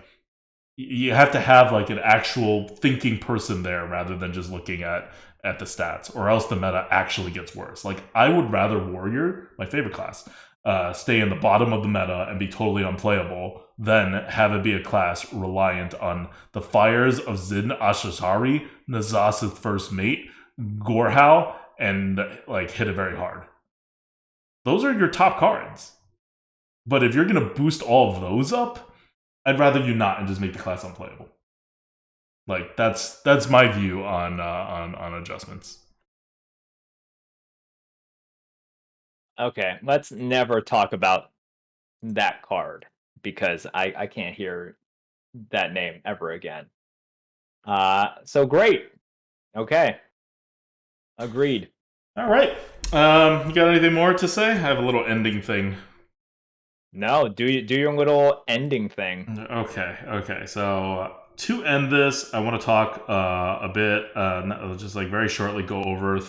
you have to have like an actual thinking person there rather than just looking at at the stats, or else the meta actually gets worse. Like, I would rather Warrior, my favorite class, stay in the bottom of the meta and be totally unplayable than have it be a class reliant on the fires of Zin Ashasari, Nazas' first mate, Gorhao, and like hit it very hard. Those are your top cards. But if you're gonna boost all of those up, I'd rather you not and just make the class unplayable. Like that's my view on adjustments. Okay, let's never talk about that card because I can't hear that name ever again. So great. Okay. Agreed. All right. You got anything more to say? I have a little ending thing. No, do your little ending thing. Okay. So to end this, I want to talk a bit, just like very shortly, go over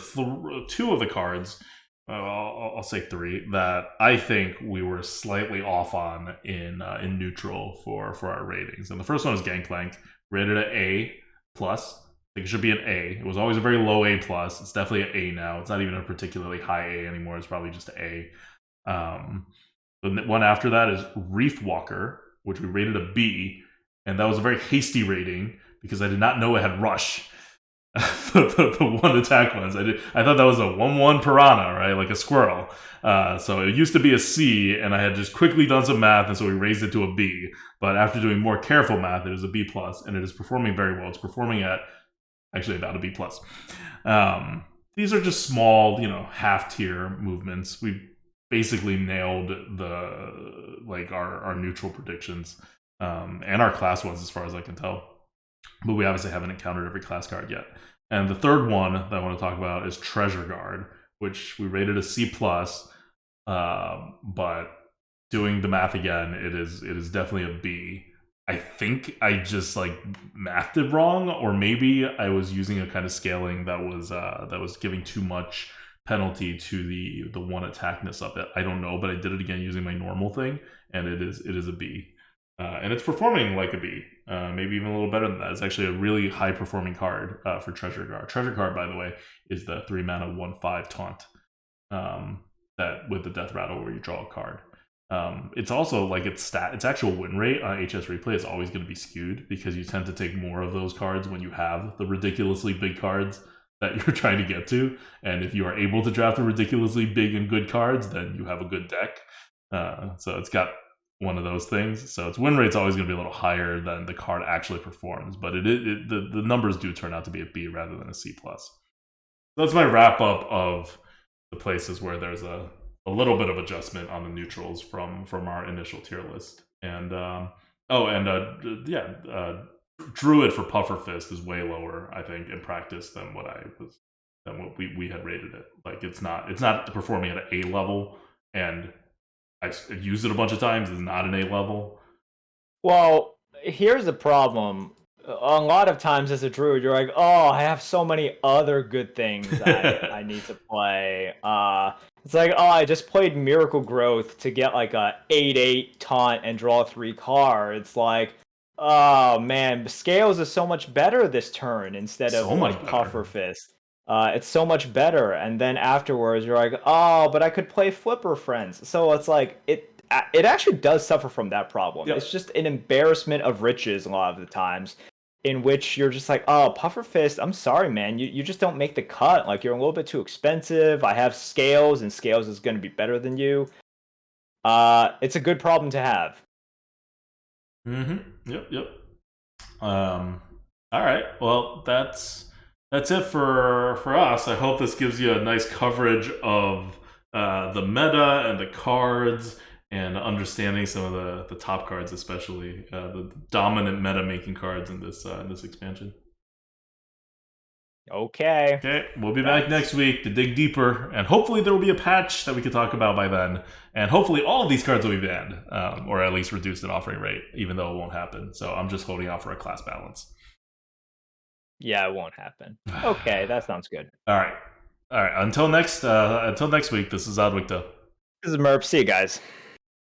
two of the cards. I'll say three that I think we were slightly off on in neutral for our ratings. And the first one is Gangplank, rated at A plus. I think it should be an A. It was always a very low A plus. It's definitely an A now. It's not even a particularly high A anymore. It's probably just an A. The one after that is Reef Walker, which we rated a B, and that was a very hasty rating because I did not know it had Rush. the one attack ones. I thought that was a 1/1 piranha, right? Like a squirrel. So it used to be a C, and I had just quickly done some math, and so we raised it to a B. But after doing more careful math, it is a B plus, and it is performing very well. It's performing at actually about a B plus. These are just small, half tier movements. We basically nailed our neutral predictions and our class ones as far as I can tell. But we obviously haven't encountered every class card yet. And the third one that I want to talk about is Treasure Guard, which we rated a C plus. But doing the math again, it is definitely a B. I think I just mathed it wrong, or maybe I was using a kind of scaling that was giving too much penalty to the one attackness of it. I don't know, but I did it again using my normal thing, and it is a B. And it's performing like a B, maybe even a little better than that. It's actually a really high performing card for Treasure Guard. Treasure Guard, by the way, is the 3 mana 1/5 taunt that with the Death Rattle where you draw a card. It's also its actual win rate on HS Replay is always going to be skewed because you tend to take more of those cards when you have the ridiculously big cards that you're trying to get to. And if you are able to draft the ridiculously big and good cards, then you have a good deck. So it's got one of those things. So its win rate's always going to be a little higher than the card actually performs, but the numbers do turn out to be a B rather than a C plus. So that's my wrap up of the places where there's a little bit of adjustment on the neutrals from our initial tier list. And Druid for Puffer Fist is way lower, I think, in practice than what we had rated it. Like it's not performing at an A level, and I've used it a bunch of times. It's not an A level. Well, here's the problem. A lot of times as a druid, you're like, oh, I have so many other good things I need to play. It's like, oh, I just played Miracle Growth to get like a 8/8 taunt and draw 3 cards. Like, oh man, Scales is so much better this turn instead of Puffer Fist. It's so much better. And then afterwards, you're like, oh, but I could play Flipper Friends. So it's like, it actually does suffer from that problem. Yep. It's just an embarrassment of riches a lot of the times in which you're just like, oh, Puffer Fist, I'm sorry, man. You just don't make the cut. Like, you're a little bit too expensive. I have Scales, and Scales is going to be better than you. It's a good problem to have. Mm-hmm. Yep. All right. Well, that's it for us. I hope this gives you a nice coverage of the meta and the cards and understanding some of the top cards, especially the dominant meta making cards in this expansion. Okay. We'll be back next week to dig deeper, and hopefully there will be a patch that we can talk about by then, and hopefully all of these cards will be banned, or at least reduced in offering rate, even though it won't happen. So I'm just holding out for a class balance. Yeah, it won't happen. Okay, that sounds good. All right. Until next week, this is Adwicta. This is Merp. See you guys.